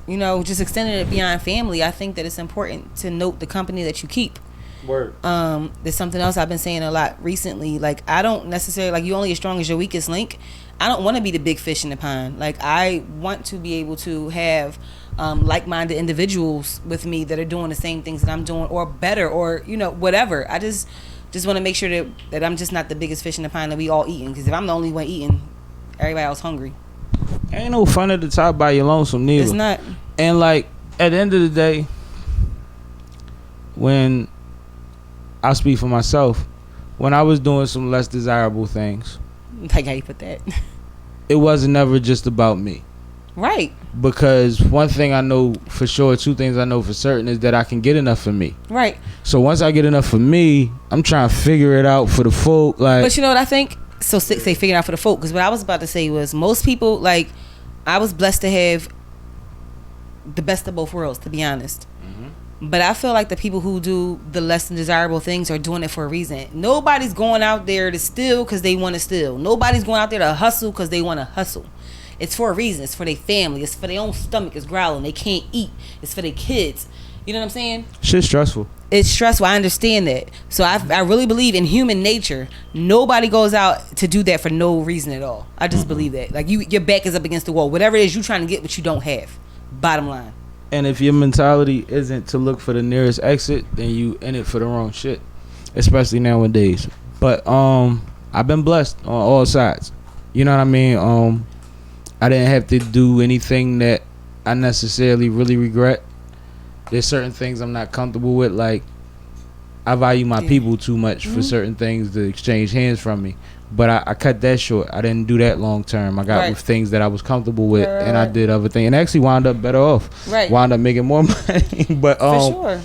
You know, just extending it beyond family. I think that it's important to note the company that you keep. Word. There's something else I've been saying a lot recently. Like, I don't necessarily, like, you only as strong as your weakest link. I don't want to be the big fish in the pond. Like, I want to be able to have like-minded individuals with me that are doing the same things that I'm doing, or better, or, you know, whatever. I just want to make sure that I'm just not the biggest fish in the pond that we all eating. Because if I'm the only one eating, everybody else hungry. Ain't no fun at the top by your lonesome neither. It's not. And like, at the end of the day, when I'll speak for myself, when I was doing some less desirable things, Like how you put that. it wasn't never just about me. Right. Because one thing I know for sure, two things I know for certain, is that I can get enough for me. Right. So once I get enough for me, I'm trying to figure it out for the folk. Like, but you know what I think? So say figure it out for the folk. Because what I was about to say was, most people, like, I was blessed to have the best of both worlds, to be honest. But I feel like the people who do the less than desirable things are doing it for a reason. Nobody's going out there to steal because they want to steal. Nobody's going out there to hustle because they want to hustle. It's for a reason. It's for their family. It's for their own stomach. It's growling. They can't eat. It's for their kids. You know what I'm saying? shit's stressful. It's stressful. I understand that. So I really believe in human nature. Nobody goes out to do that for no reason at all. I just believe that. Like, your back is up against the wall. Whatever it is, you trying to get what you don't have. Bottom line. And if your mentality isn't to look for the nearest exit, then you in it for the wrong shit, especially nowadays. But I've been blessed on all sides. You know what I mean? I didn't have to do anything that I necessarily really regret. There's certain things I'm not comfortable with. Like, I value my people too much for certain things to exchange hands from me. But I cut that short. I didn't do that long term. I got with things that I was comfortable with, and I did other things, and actually wound up better off. Wound up making more money. But for sure.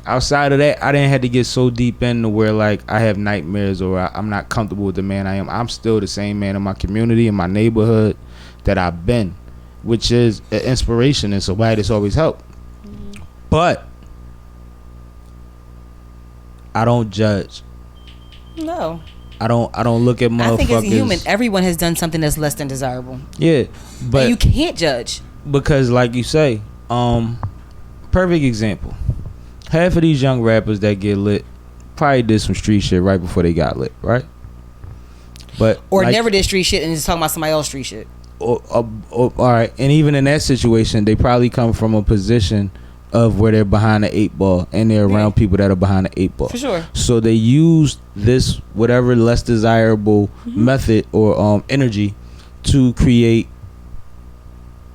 Outside of that, I didn't have to get so deep into where, like, I have nightmares or I'm not comfortable with the man I am. I'm still the same man in my community, in my neighborhood that I've been, which is an inspiration and somebody that's always helped. But I don't judge. No. I don't look at motherfuckers. I think as a human, everyone has done something that's less than desirable. Yeah, but and you can't judge. Because, like you say, perfect example. Half of these young rappers that get lit probably did some street shit right before they got lit, right? But or like, never did street shit and just talking about somebody else's street shit. All right, and even in that situation, they probably come from a position of where they're behind the 8 ball and they're around people that are behind the 8 ball. For sure. So they use this whatever less desirable method or energy to create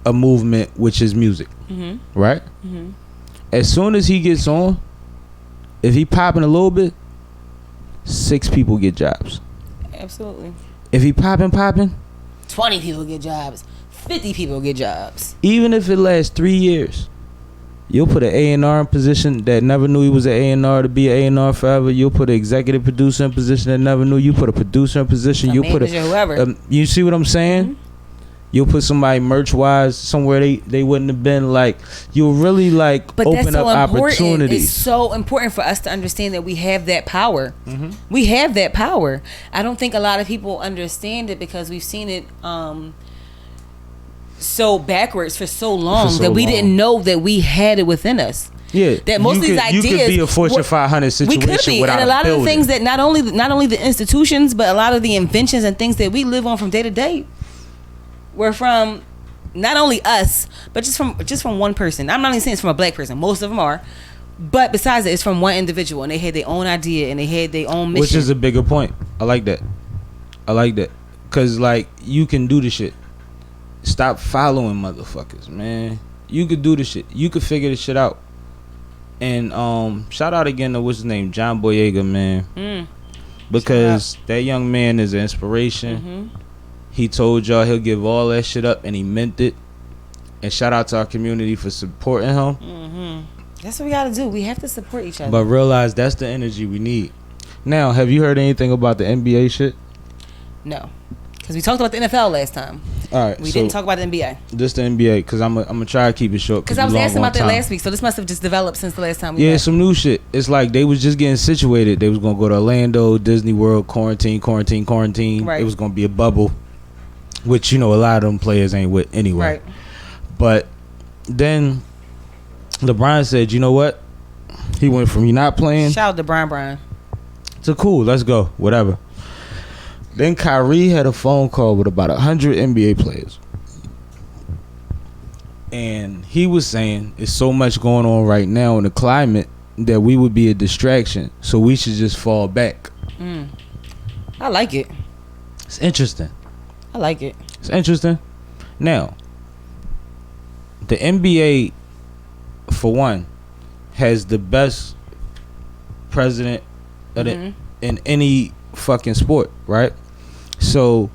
a movement, which is music. Right? As soon as he gets on, if he popping a little bit, 6 people get jobs. Absolutely. If he popping, 20 people get jobs. 50 people get jobs. Even if it lasts 3 years, you'll put an A&R in position that never knew he was an A&R to be an A&R forever. You'll put an executive producer in position that never knew. You put a producer in position. You put a whoever. You see what I'm saying? You'll put somebody merch wise somewhere they wouldn't have been. Like, you'll really like But open that's so up important. opportunities. It's so important for us to understand that we have that power. Mm-hmm. We have that power. I don't think a lot of people understand it because we've seen it so backwards for so long that we didn't know that we had it within us. Yeah, that most of these ideas you could be a Fortune 500 situation we could be, without and a lot building. of the things that not only the institutions, but a lot of the inventions and things that we live on from day to day were from not only us, but just from one person. I'm not even saying it's from a black person. Most of them are, but besides that, it's from one individual, and they had their own idea and they had their own mission. Which is a bigger point. I like that. Cause like you can do the shit. Stop following motherfuckers, man. You could do the shit. You could figure the shit out. And shout out again to what's his name, John Boyega, man. Because that young man is an inspiration. Mm-hmm. He told y'all he'll give all that shit up, and he meant it. And shout out to our community for supporting him. Mm-hmm. That's what we gotta do. We have to support each other. But realize that's the energy we need. Now, have you heard anything about the NBA shit? No, because we talked about the NFL last time. All right, we didn't talk about the NBA. Just the NBA, because I'm gonna try to keep it short. Because I was asking about that last week, so this must have just developed since the last time we met. Some new shit. It's like they was just getting situated. They was gonna go to Orlando, Disney World, quarantine. Right. It was gonna be a bubble, which a lot of them players ain't with anyway. Right. But then LeBron said, you know what? He went from you not playing. Shout out to Brian. To cool, let's go, whatever. Then Kyrie had a phone call with about 100 NBA players. And he was saying it's so much going on right now in the climate that we would be a distraction. So we should just fall back. I like it. It's interesting. I like it. It's interesting. Now, the NBA, for one, has the best president in any fucking sport, right? So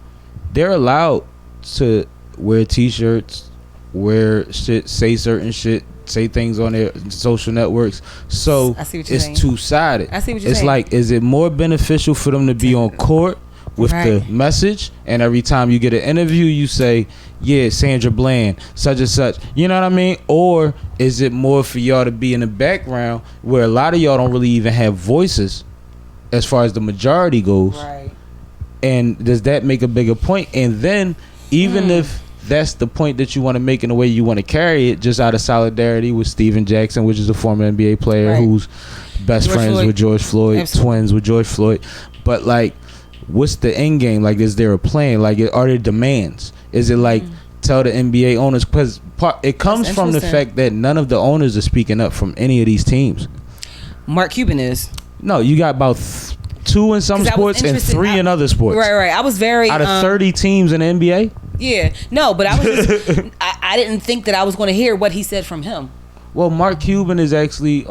they're allowed to wear t-shirts, wear shit, say certain shit, say things on their social networks. So it's two-sided. I see what you're saying. It's like, is it more beneficial for them to be on court with the message, and every time you get an interview you say, yeah, Sandra Bland, such and such, you know what I mean? Or is it more for y'all to be in the background where a lot of y'all don't really even have voices as far as the majority goes? Right. And does that make a bigger point? And then even if that's the point that you want to make in the way you want to carry it, just out of solidarity with Steven Jackson, which is a former NBA player who's best friends with George Floyd, twins with George Floyd. But like, what's the end game? Like, is there a plan? Like, are there demands? Is it like tell the NBA owners? Because it comes from the fact that none of the owners are speaking up from any of these teams. Mark Cuban is. No, you got about 2 in some sports and 3 in other sports. Right. I was very out of 30 teams in the NBA. Yeah, no, but I was just, I didn't think that I was going to hear what he said from him. Well, Mark Cuban is actually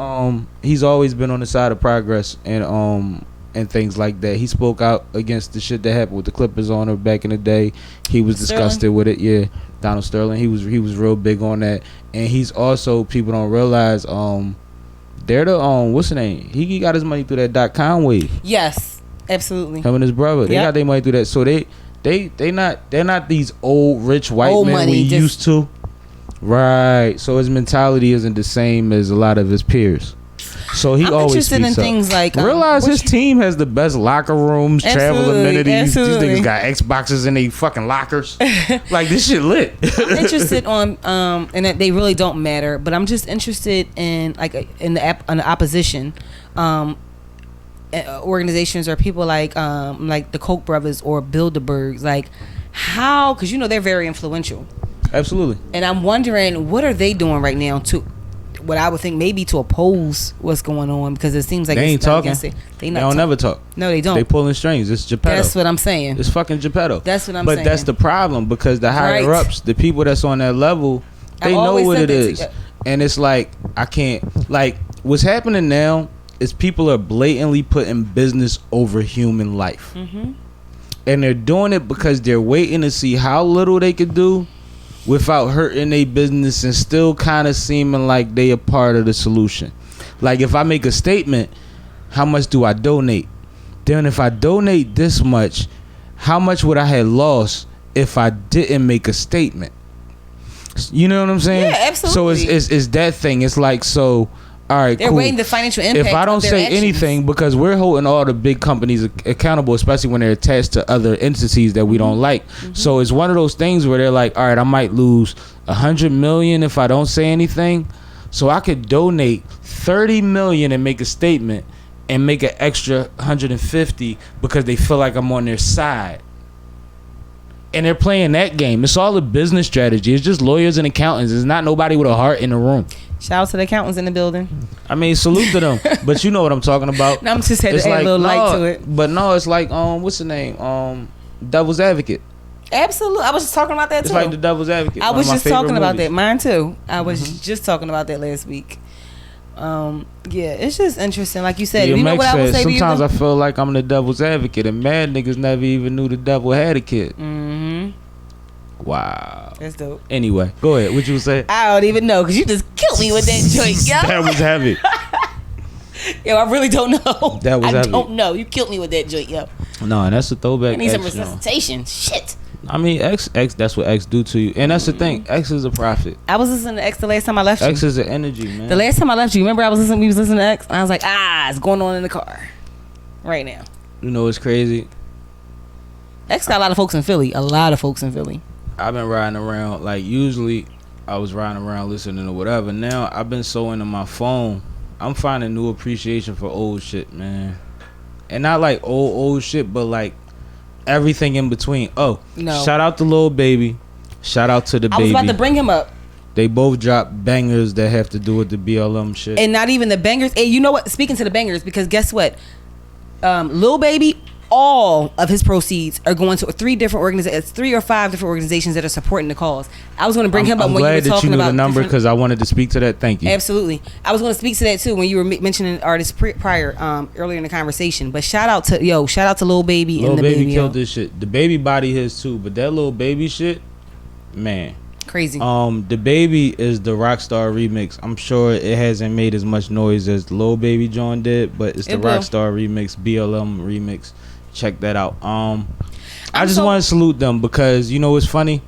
he's always been on the side of progress and things like that. He spoke out against the shit that happened with the Clippers owner back in the day. He was disgusted with it. Yeah, Donald Sterling. He was real big on that. And he's also, people don't realize, they're the what's the name? He got his money through that .com wave. Yes, absolutely. Him and his brother, they got their money through that. So they're not these old rich white old men money, we used to. Right. So his mentality isn't the same as a lot of his peers. So he I'm always interested in speaks up. things like realize his team has the best locker rooms, travel amenities. These niggas got Xboxes in their fucking lockers. Like, this shit lit. I'm interested on and that they really don't matter, but I'm just interested in in the opposition organizations or people like the Koch brothers or Bilderbergs, like how, because they're very influential. Absolutely. And I'm wondering, what are they doing right now to what I would think maybe to oppose what's going on, because it seems like they ain't talking. They don't never talk. No, they don't. They pulling strings. It's Geppetto. That's what I'm saying. It's fucking Geppetto. That's what I'm saying. But that's the problem, because the higher ups, the people that's on that level, they know what it is. And it's like, I can't, like, what's happening now is people are blatantly putting business over human life. Mm-hmm. And they're doing it because they're waiting to see how little they could do without hurting their business and still kind of seeming like they a part of the solution. Like, if I make a statement, how much do I donate? Then if I donate this much, how much would I have lost if I didn't make a statement. You know what I'm saying? Yeah, absolutely. So it's that thing. It's like, so, all right, They're cool. weighing the financial impact. If I don't of their say actions. anything, because we're holding all the big companies accountable, especially when they're attached to other entities that we don't like. So it's one of those things where they're like, all right, I might lose $100 million if I don't say anything. So I could donate $30 million and make a statement and make an extra 150 because they feel like I'm on their side. And they're playing that game. It's all a business strategy. It's just lawyers and accountants. It's not nobody with a heart in the room. Shout out to the accountants in the building. I mean, salute to them. But you know what I'm talking about. No, I'm just had to It's add like, a little light no, to it. But no, it's like what's the name? Devil's Advocate. Absolutely. I was just talking about that It's too. like the Devil's Advocate. I one was of my just favorite talking about movies. that. Mine too. I was just talking about that last week. Yeah, it's just interesting. Like you said, Yeah, you know Max what I would said, say to you? sometimes I feel like I'm the devil's advocate, and mad niggas never even knew the devil had a kid. Wow. That's dope. Anyway, go ahead. What you was saying? I don't even know because you just killed me with that joint, yo. That was heavy. Yo, I really don't know. That was I heavy. don't know. You killed me with that joint, yo. No, and that's a throwback. I need some X, you know. resuscitation. Shit. I mean, X, that's what X do to you, and that's the thing. X is a prophet. I was listening to X the last time I left you. X is an energy, man. The last time I left you, remember we was listening to X? And I was like, it's going on in the car right now. You know what's crazy? X got a lot of folks in Philly. A lot of folks in Philly. I've been riding around, like, usually I was riding around listening to whatever. Now I've been so into my phone, I'm finding new appreciation for old shit, man. And not like old shit, but like everything in between. Oh, No. Shout out to Lil Baby. Shout out to the I Baby. was about to bring him up. They both dropped bangers that have to do with the BLM shit. And not even the bangers. And you know what? Speaking to the bangers, because guess what? Lil Baby, all of his proceeds are going to 3 or 5 different organizations that are supporting the cause. I was going to bring him up I'm when you were glad that talking you knew about the number different- because I wanted to speak to that. Thank you. Absolutely. I was going to speak to that too when you were mentioning artists prior earlier in the conversation. But shout out to Lil Baby Lil and the Baby Baby. killed this shit. The Baby body his too, but that Lil Baby shit, man. Crazy. The Baby is the Rockstar remix. I'm sure it hasn't made as much noise as the Lil Baby John did, but it's the It will. Rockstar remix, BLM remix. Check that out. I just so- want to salute them because you know what's funny?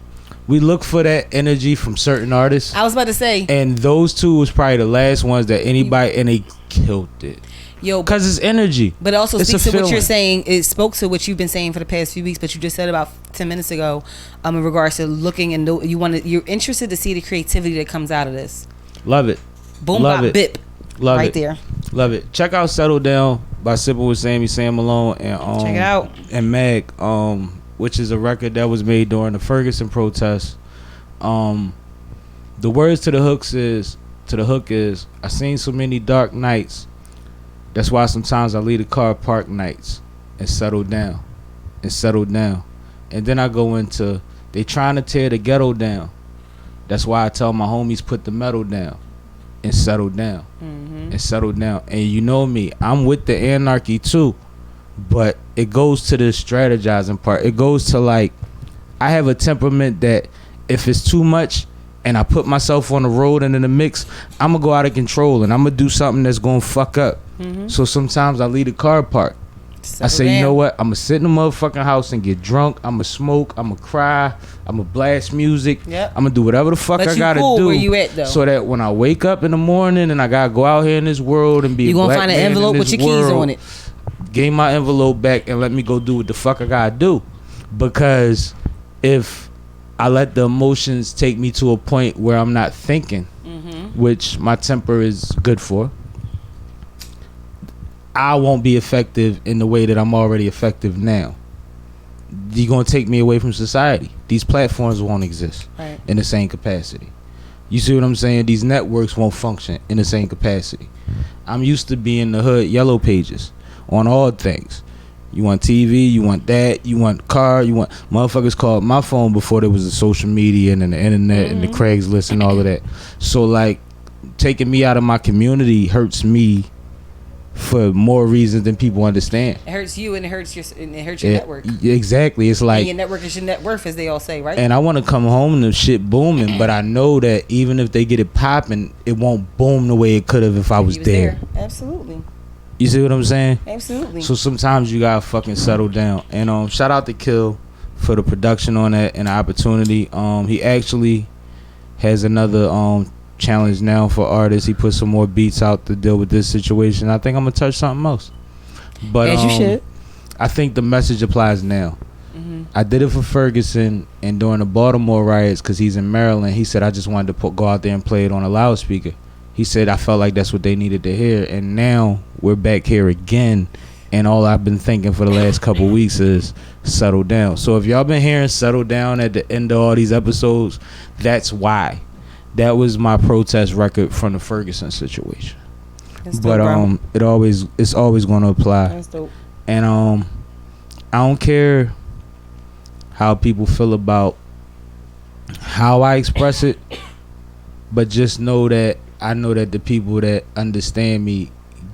We look for that energy from certain artists, I was about to say, and those two was probably the last ones that anybody, and they killed it yo, because it's energy. but it also It's speaks a to what you're feeling. saying. It spoke to what you've been saying for the past few weeks, but you just said about 10 minutes ago, in regards to looking and you're interested to see the creativity that comes out of this. Love it. Boom, Love bop, it. bip, Love right it. there. Love it. Check out "Settle Down" by Sippin' with Sammie, Sam Malone, and Check it out. and Mag, which is a record that was made during the Ferguson protests. The words to the hook is, I seen so many dark nights. That's why sometimes I leave the car parked nights and settle down. And then I go into, they trying to tear the ghetto down. That's why I tell my homies put the metal down and settle down. And settle down. And you know me, I'm with the anarchy too, but it goes to the strategizing part. It goes to like, I have a temperament that if it's too much and I put myself on the road and in the mix, I'm gonna go out of control and I'm gonna do something that's gonna fuck up. So sometimes I leave the car parked. I say, you know what? I'm gonna sit in the motherfucking house and get drunk. I'm gonna smoke. I'm gonna cry. I'm gonna blast music. Yep. I'm gonna do whatever the fuck But I you gotta cool do. where you at, though. So that when I wake up in the morning and I gotta go out here in this world and be You a gonna black find an man in envelope this with your keys world, on it. Give my envelope back and let me go do what the fuck I gotta do. Because if I let the emotions take me to a point where I'm not thinking, which my temper is good for, I won't be effective in the way that I'm already effective now. You're going to take me away from society. These platforms won't exist Right. in the same capacity. You see what I'm saying? These networks won't function in the same capacity. I'm used to being the hood yellow pages on all things. You want TV, you want that, you want car, you want... Motherfuckers called my phone before there was the social media and the internet and the Craigslist and all of that. So, like, taking me out of my community hurts me for more reasons than people understand. It hurts you and it hurts your network. Exactly. It's like... And your network is your net worth, as they all say, right? And I want to come home and the shit booming, but I know that even if they get it popping, it won't boom the way it could have if I was there. Absolutely. You see what I'm saying? Absolutely. So sometimes you gotta fucking settle down. And shout out to Kill for the production on that and the opportunity. He actually has another challenge now for artists. He put some more beats out to deal with this situation. I think I'm gonna touch something else. But as you should. I think the message applies now. I did it for Ferguson, and during the Baltimore riots, because he's in Maryland, he said I just wanted to go out there and play it on a loudspeaker. He said I felt like that's what they needed to hear, and now we're back here again, and all I've been thinking for the last couple weeks is settle down. So if y'all been hearing settle down at the end of all these episodes, that's why. That was my protest record from the Ferguson situation. That's But dope, bro. it's always going to apply. That's dope. And I don't care how people feel about how I express it, but just know that I know that the people that understand me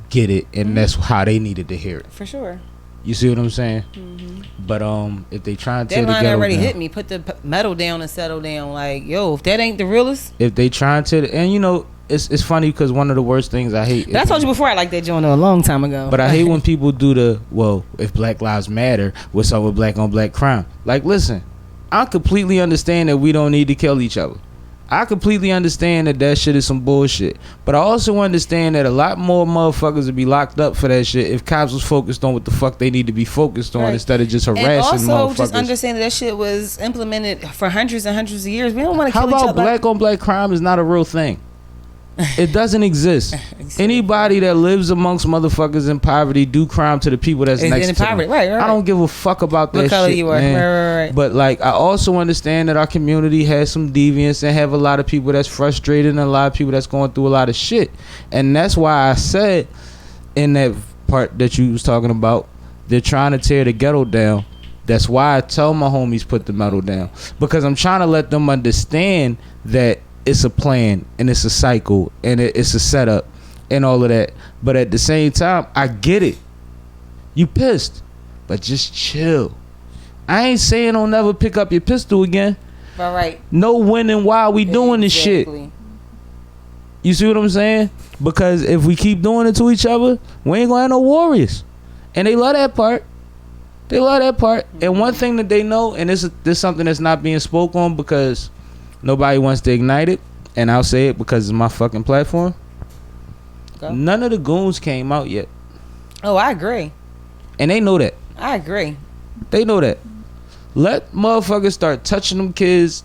get it, and that's how they needed to hear it. For sure. You see what I'm saying? But if they trying to tear That the line ghetto already down, hit me. Put the metal down and settle down. Like, yo, if that ain't the realest. if they trying to, and you know, it's funny because one of the worst things I hate. But I told you before I liked that joint a long time ago. But I hate when people do the, well, if Black Lives Matter, what's up with black on black crime? Like, listen, I completely understand that we don't need to kill each other. I completely understand that shit is some bullshit. But I also understand that a lot more motherfuckers would be locked up for that shit if cops was focused on what the fuck they need to be focused on, Right. instead of just harassing and also motherfuckers. just understand that shit was implemented for hundreds and hundreds of years. We don't want to How kill each about other. black on black crime is not a real thing? It doesn't exist. Exactly. Anybody that lives amongst motherfuckers in poverty do crime to the people that's In next to poverty. them. Right. I don't give a fuck about that What color shit, you are. man. Right. But like, I also understand that our community has some deviance and have a lot of people that's frustrated and a lot of people that's going through a lot of shit. And that's why I said in that part that you was talking about, they're trying to tear the ghetto down. That's why I tell my homies put the metal down, because I'm trying to let them understand that it's a plan and it's a cycle and it's a setup and all of that. But at the same time, I get it. You pissed, but just chill. I ain't saying don't never pick up your pistol again. All right. Know when and why we doing this shit. Exactly. You see what I'm saying? Because if we keep doing it to each other, we ain't gonna have no warriors. And they love that part. They love that part. And one thing that they know, and this is something that's not being spoke on because nobody wants to ignite it, and I'll say it because it's my fucking platform. Go. None of the goons came out yet. Oh, I agree. And they know that. I agree. They know that. Let motherfuckers start touching them kids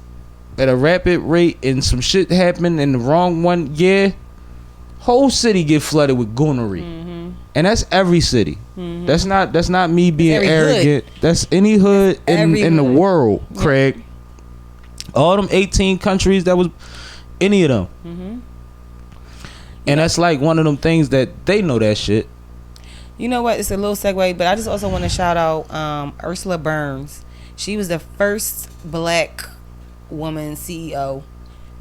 at a rapid rate and some shit happen in the wrong one. Yeah. Whole city get flooded with goonery. And that's every city. That's not me being every arrogant. That's any hood in the hood. world, Craig. All them 18 countries, that was any of them. And that's like one of them things that they know that shit. You know what? It's a little segue, but I just also want to shout out Ursula Burns. She was the first black woman CEO.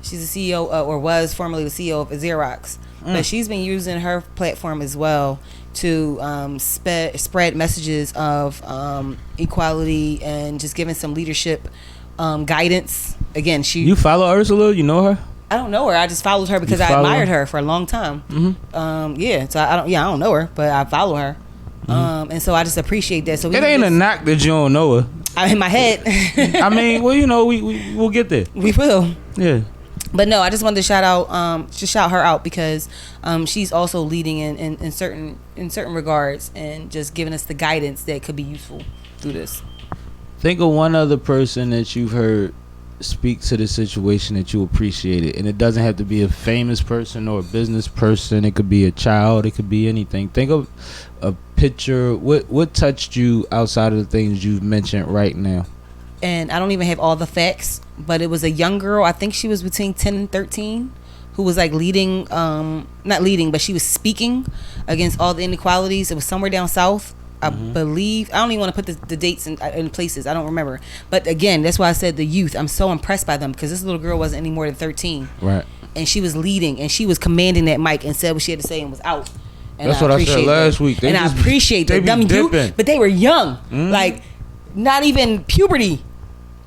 She's the CEO or was formerly the CEO of Xerox. But she's been using her platform as well to spread messages of equality and just giving some leadership guidance. Again, You follow Ursula? You know her? I don't know her. I just followed her because I admired her for a long time. Yeah, so I don't know her, but I follow her. And so I just appreciate that. So It ain't a knock that you don't know her. in my head. I mean, well, you know, we'll get there. We will. Yeah. But no, I just wanted to shout her out because she's also leading in certain regards and just giving us the guidance that could be useful through this. Think of one other person that you've heard speak to the situation that you appreciate it, and it doesn't have to be a famous person or a business person. It could be a child. It could be anything. Think of a picture. What touched you outside of the things you've mentioned right now? And I don't even have all the facts, but it was a young girl. I think she was between 10 and 13, who was like leading, not leading, but she was speaking against all the inequalities. It was somewhere down south, I believe. I don't even want to put the dates in places. I don't remember. But again, that's why I said the youth. I'm so impressed by them because this little girl wasn't any more than 13. Right. And she was leading and she was commanding that mic and said what she had to say and was out. And That's what I said last week. And I appreciate that. They be dipping. But they were young. Like, not even puberty.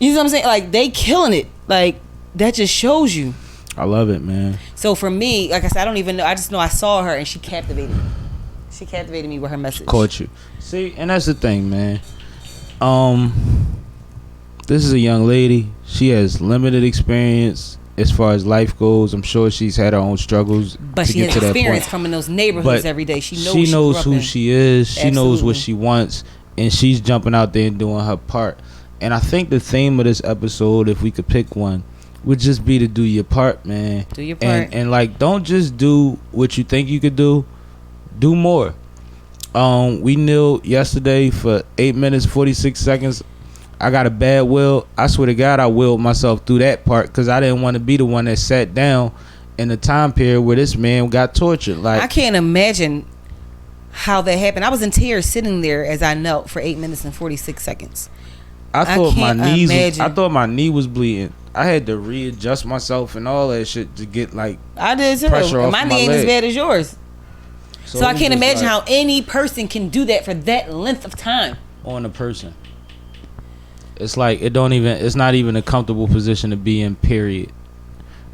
You know what I'm saying? Like, they killing it. Like, that just shows you. I love it, man. So for me, like I said, I don't even know. I just know I saw her and she captivated me. She captivated me with her message. Caught you. See, and that's the thing, man. This is a young lady. She has limited experience as far as life goes. I'm sure she's had her own struggles. But to she get has to that experience point. coming in those neighborhoods But every day. She she knows who she is. She knows what Absolutely. she wants, and she's jumping out there and doing her part. And I think the theme of this episode, if we could pick one, would just be to do your part, man. Do your part. And like, don't just do what you think you could do. Do more. We kneeled yesterday for 8 minutes 46 seconds. I got a bad will. I swear to God, I willed myself through that part because I didn't want to be the one that sat down in the time period where this man got tortured. Like, I can't imagine how that happened. I was in tears sitting there as I knelt for 8 minutes and 46 seconds. I thought my can't knees. imagine. I thought my knee was bleeding. I had to readjust myself and all that shit to get like I did too. pressure off My my knee ain't as leg. bad as yours. So I it was can't just imagine like how any person can do that for that length of time. on a person. It's like it's not even a comfortable position to be in, period.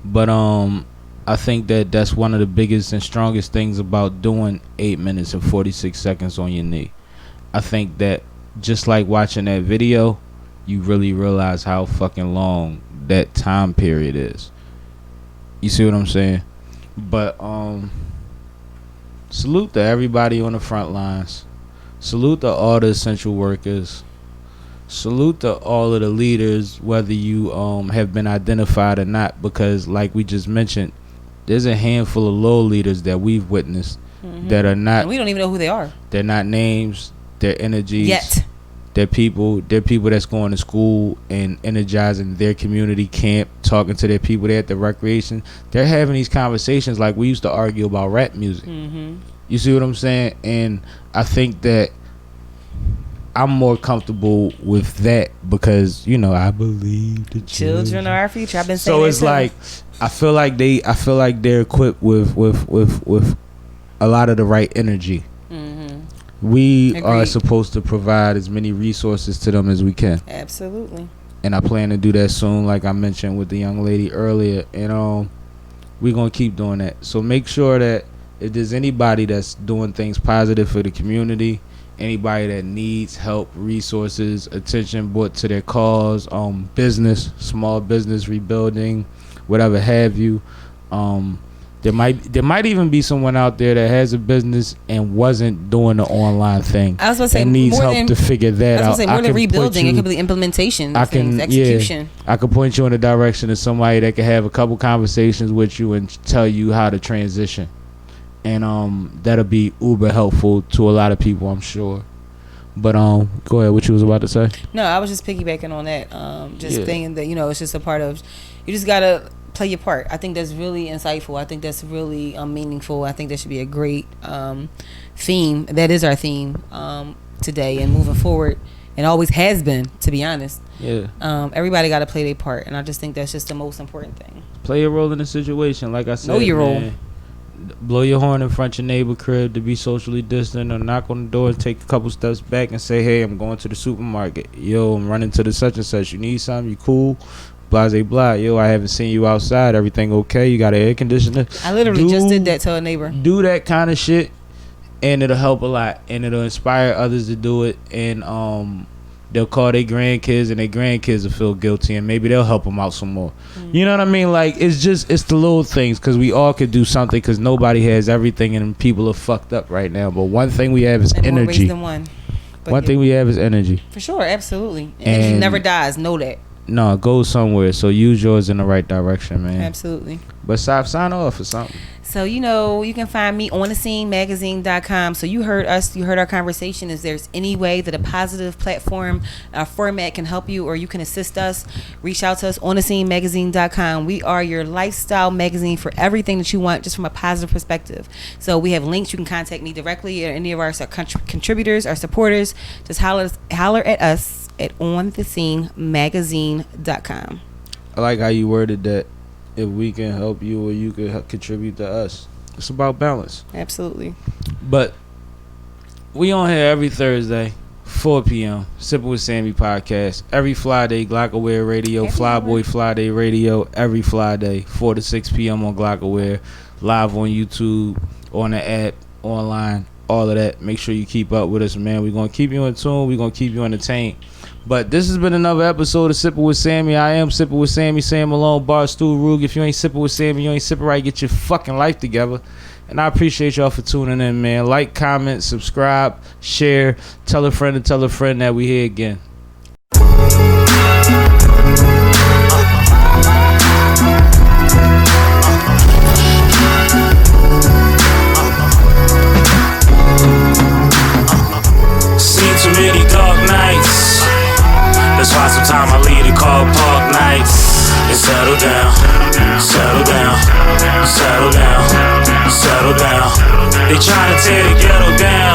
But I think that's one of the biggest and strongest things about doing 8 minutes and 46 seconds on your knee. I think that just like watching that video, you really realize how fucking long that time period is. You see what I'm saying? But salute to everybody on the front lines. Salute to all the essential workers. Salute to all of the leaders, whether you have been identified or not, because like we just mentioned, there's a handful of low leaders that we've witnessed that are not. And we don't even know who they are They're not names. They're energies. yet. They're people. They're people that's going to school and energizing their community camp, talking to their people there at the recreation. They're having these conversations like we used to argue about rap music. You see what I'm saying? And I think that I'm more comfortable with that because, you know, I believe the Children are our future. I've been saying so that it's too. like I feel like they're equipped with a lot of the right energy. We are Agreed. supposed to provide as many resources to them as we can, Absolutely. and I plan to do that soon, like I mentioned with the young lady earlier. And we're gonna keep doing that. So make sure that if there's anybody that's doing things positive for the community, anybody that needs help, resources, attention brought to their cause, business, small business rebuilding, whatever have you, there might even be someone out there that has a business and wasn't doing the online thing. I was going to say and needs more help than, to figure that I out. was going to say more than can point rebuilding. It you- could be implementation. I of things, can execution. I could point you in the direction of somebody that can have a couple conversations with you and tell you how to transition, and that'll be uber helpful to a lot of people, I'm sure. But go ahead. What you was about to say? No, I was just piggybacking on that. Just Yeah. thinking that, you know, it's just a part of, you just got to play your part. I think that's really insightful. I think that's really meaningful. I think that should be a great theme. That is our theme today and moving forward, and always has been, to be honest. Yeah. Everybody got to play their part, and I just think that's just the most important thing. Play a role in the situation. Like I said, Know your role. man. Blow your horn in front of your neighbor crib to be socially distant, or knock on the door and take a couple steps back and say, hey, I'm going to the supermarket. Yo, I'm running to the such and such. You need something? You cool? Blase blah. Yo, I haven't seen you outside. Everything okay? You got an air conditioner? I literally just did that to a neighbor. Do that kind of shit, and it'll help a lot, and it'll inspire others to do it, and they'll call their grandkids, and their grandkids will feel guilty, and maybe they'll help them out some more. You know what I mean? Like, it's the little things, because we all could do something, because nobody has everything, and people are fucked up right now. But one thing we have is And more ways energy. than one. But One yeah, thing we have is energy. for sure, absolutely. Energy And- never dies. Know that. No, it goes somewhere, so use yours in the right direction, man. Absolutely. But sign off or something. So, you know, you can find me on thescenemagazine.com. So you heard us, you heard our conversation. If there's any way that a positive platform format can help you, or you can assist us, reach out to us on thescenemagazine.com. We are your lifestyle magazine for everything that you want, just from a positive perspective. So we have links. You can contact me directly, or any of our contributors, our supporters. Just holler at us at onthescenemagazine.com. I like how you worded that. If we can help you, or you can contribute to us. It's about balance. Absolutely. But we on here every Thursday, 4 p.m. Sippin' with Sammie podcast. Every Friday, Glocawear Radio, Flyboy Friday Radio. Every Friday, 4 to 6 p.m. on Glocawear. Live on YouTube, on the app, online, all of that. Make sure you keep up with us, man. We're gonna keep you in tune. We're gonna keep you entertained. But this has been another episode of Sippin' with Sammie. I am Sippin' with Sammie, Sam Malone, Barstool, Rug. If you ain't sippin' with Sammie, you ain't sippin' right. Get your fucking life together. And I appreciate y'all for tuning in, man. Like, comment, subscribe, share, tell a friend that we here again. Seen too many dark nights. That's why sometimes I leave the car park nights and settle down, settle down, settle down, settle down. They tryna tear the ghetto down.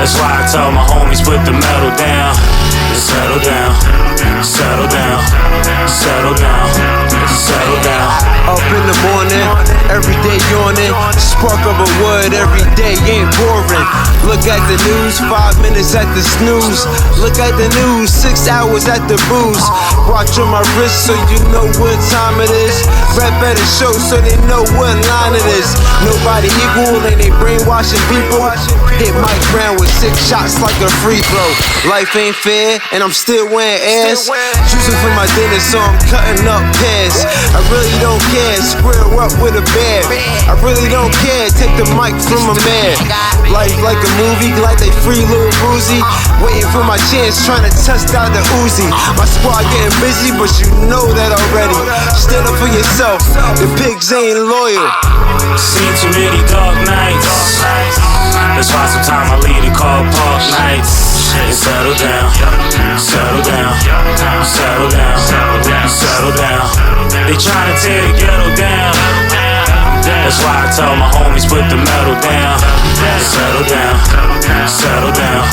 That's why I tell my homies put the metal down and settle down, settle down, settle down, settle down. Up in the morning, every day yawning. Spark of a wood, every day ain't boring. Look at the news, 5 minutes at the snooze. Look at the news, 6 hours at the booze. Watch on my wrist so you know what time it is. Rap at a show so they know what line it is. Nobody equal and they brainwashing people. Hit Mike Brown with 6 shots like a free throw. Life ain't fair and I'm still wearing ass. Choosing for my dinner so I'm cutting up pears. I really don't care, square up with a bear. I really don't care, take the mic from a man. Life like a movie, like they free little Boozy. Waiting for my chance, trying to test out the Uzi. My squad getting busy, but you know that already. Stand up for yourself, the pigs ain't loyal. Seen too many dark nights. That's why sometimes I leave the car park nights and settle down, settle down, settle down, settle down. They tryna tear the ghetto down. That's why I tell my homies put the metal down. Settle down, settle down,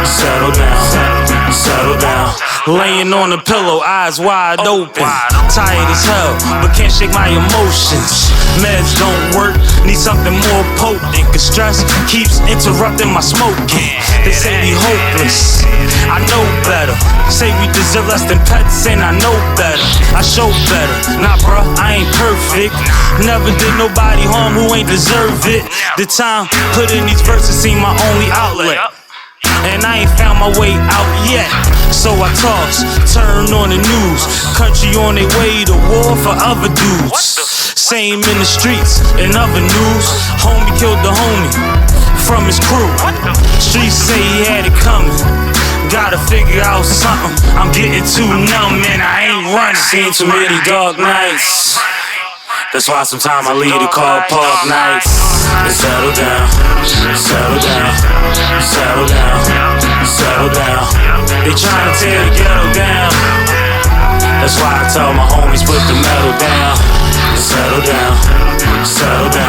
settle down, settle down. Laying on the pillow, eyes wide open. Tired as hell, but can't shake my emotions. Meds don't work, need something more potent. Cause stress keeps interrupting my smoking. They say we hopeless, I know better. Say we deserve less than pets and I know better. I show better, nah bruh, I ain't perfect. Never did nobody harm who ain't deserve it. The time put in these verses seem my only outlet. And I ain't found my way out yet. So I toss, turn on the news. Country on their way to war for other dudes. Same in the streets, in other news. Homie killed the homie from his crew. Streets say he had it coming. Gotta figure out something. I'm getting too numb and I ain't running. Seen too many dark nights. That's why sometimes I leave the car park nights and settle down, settle down, settle down, settle down. They tryna tear the ghetto down. That's why I tell my homies put the metal down and settle down, settle down.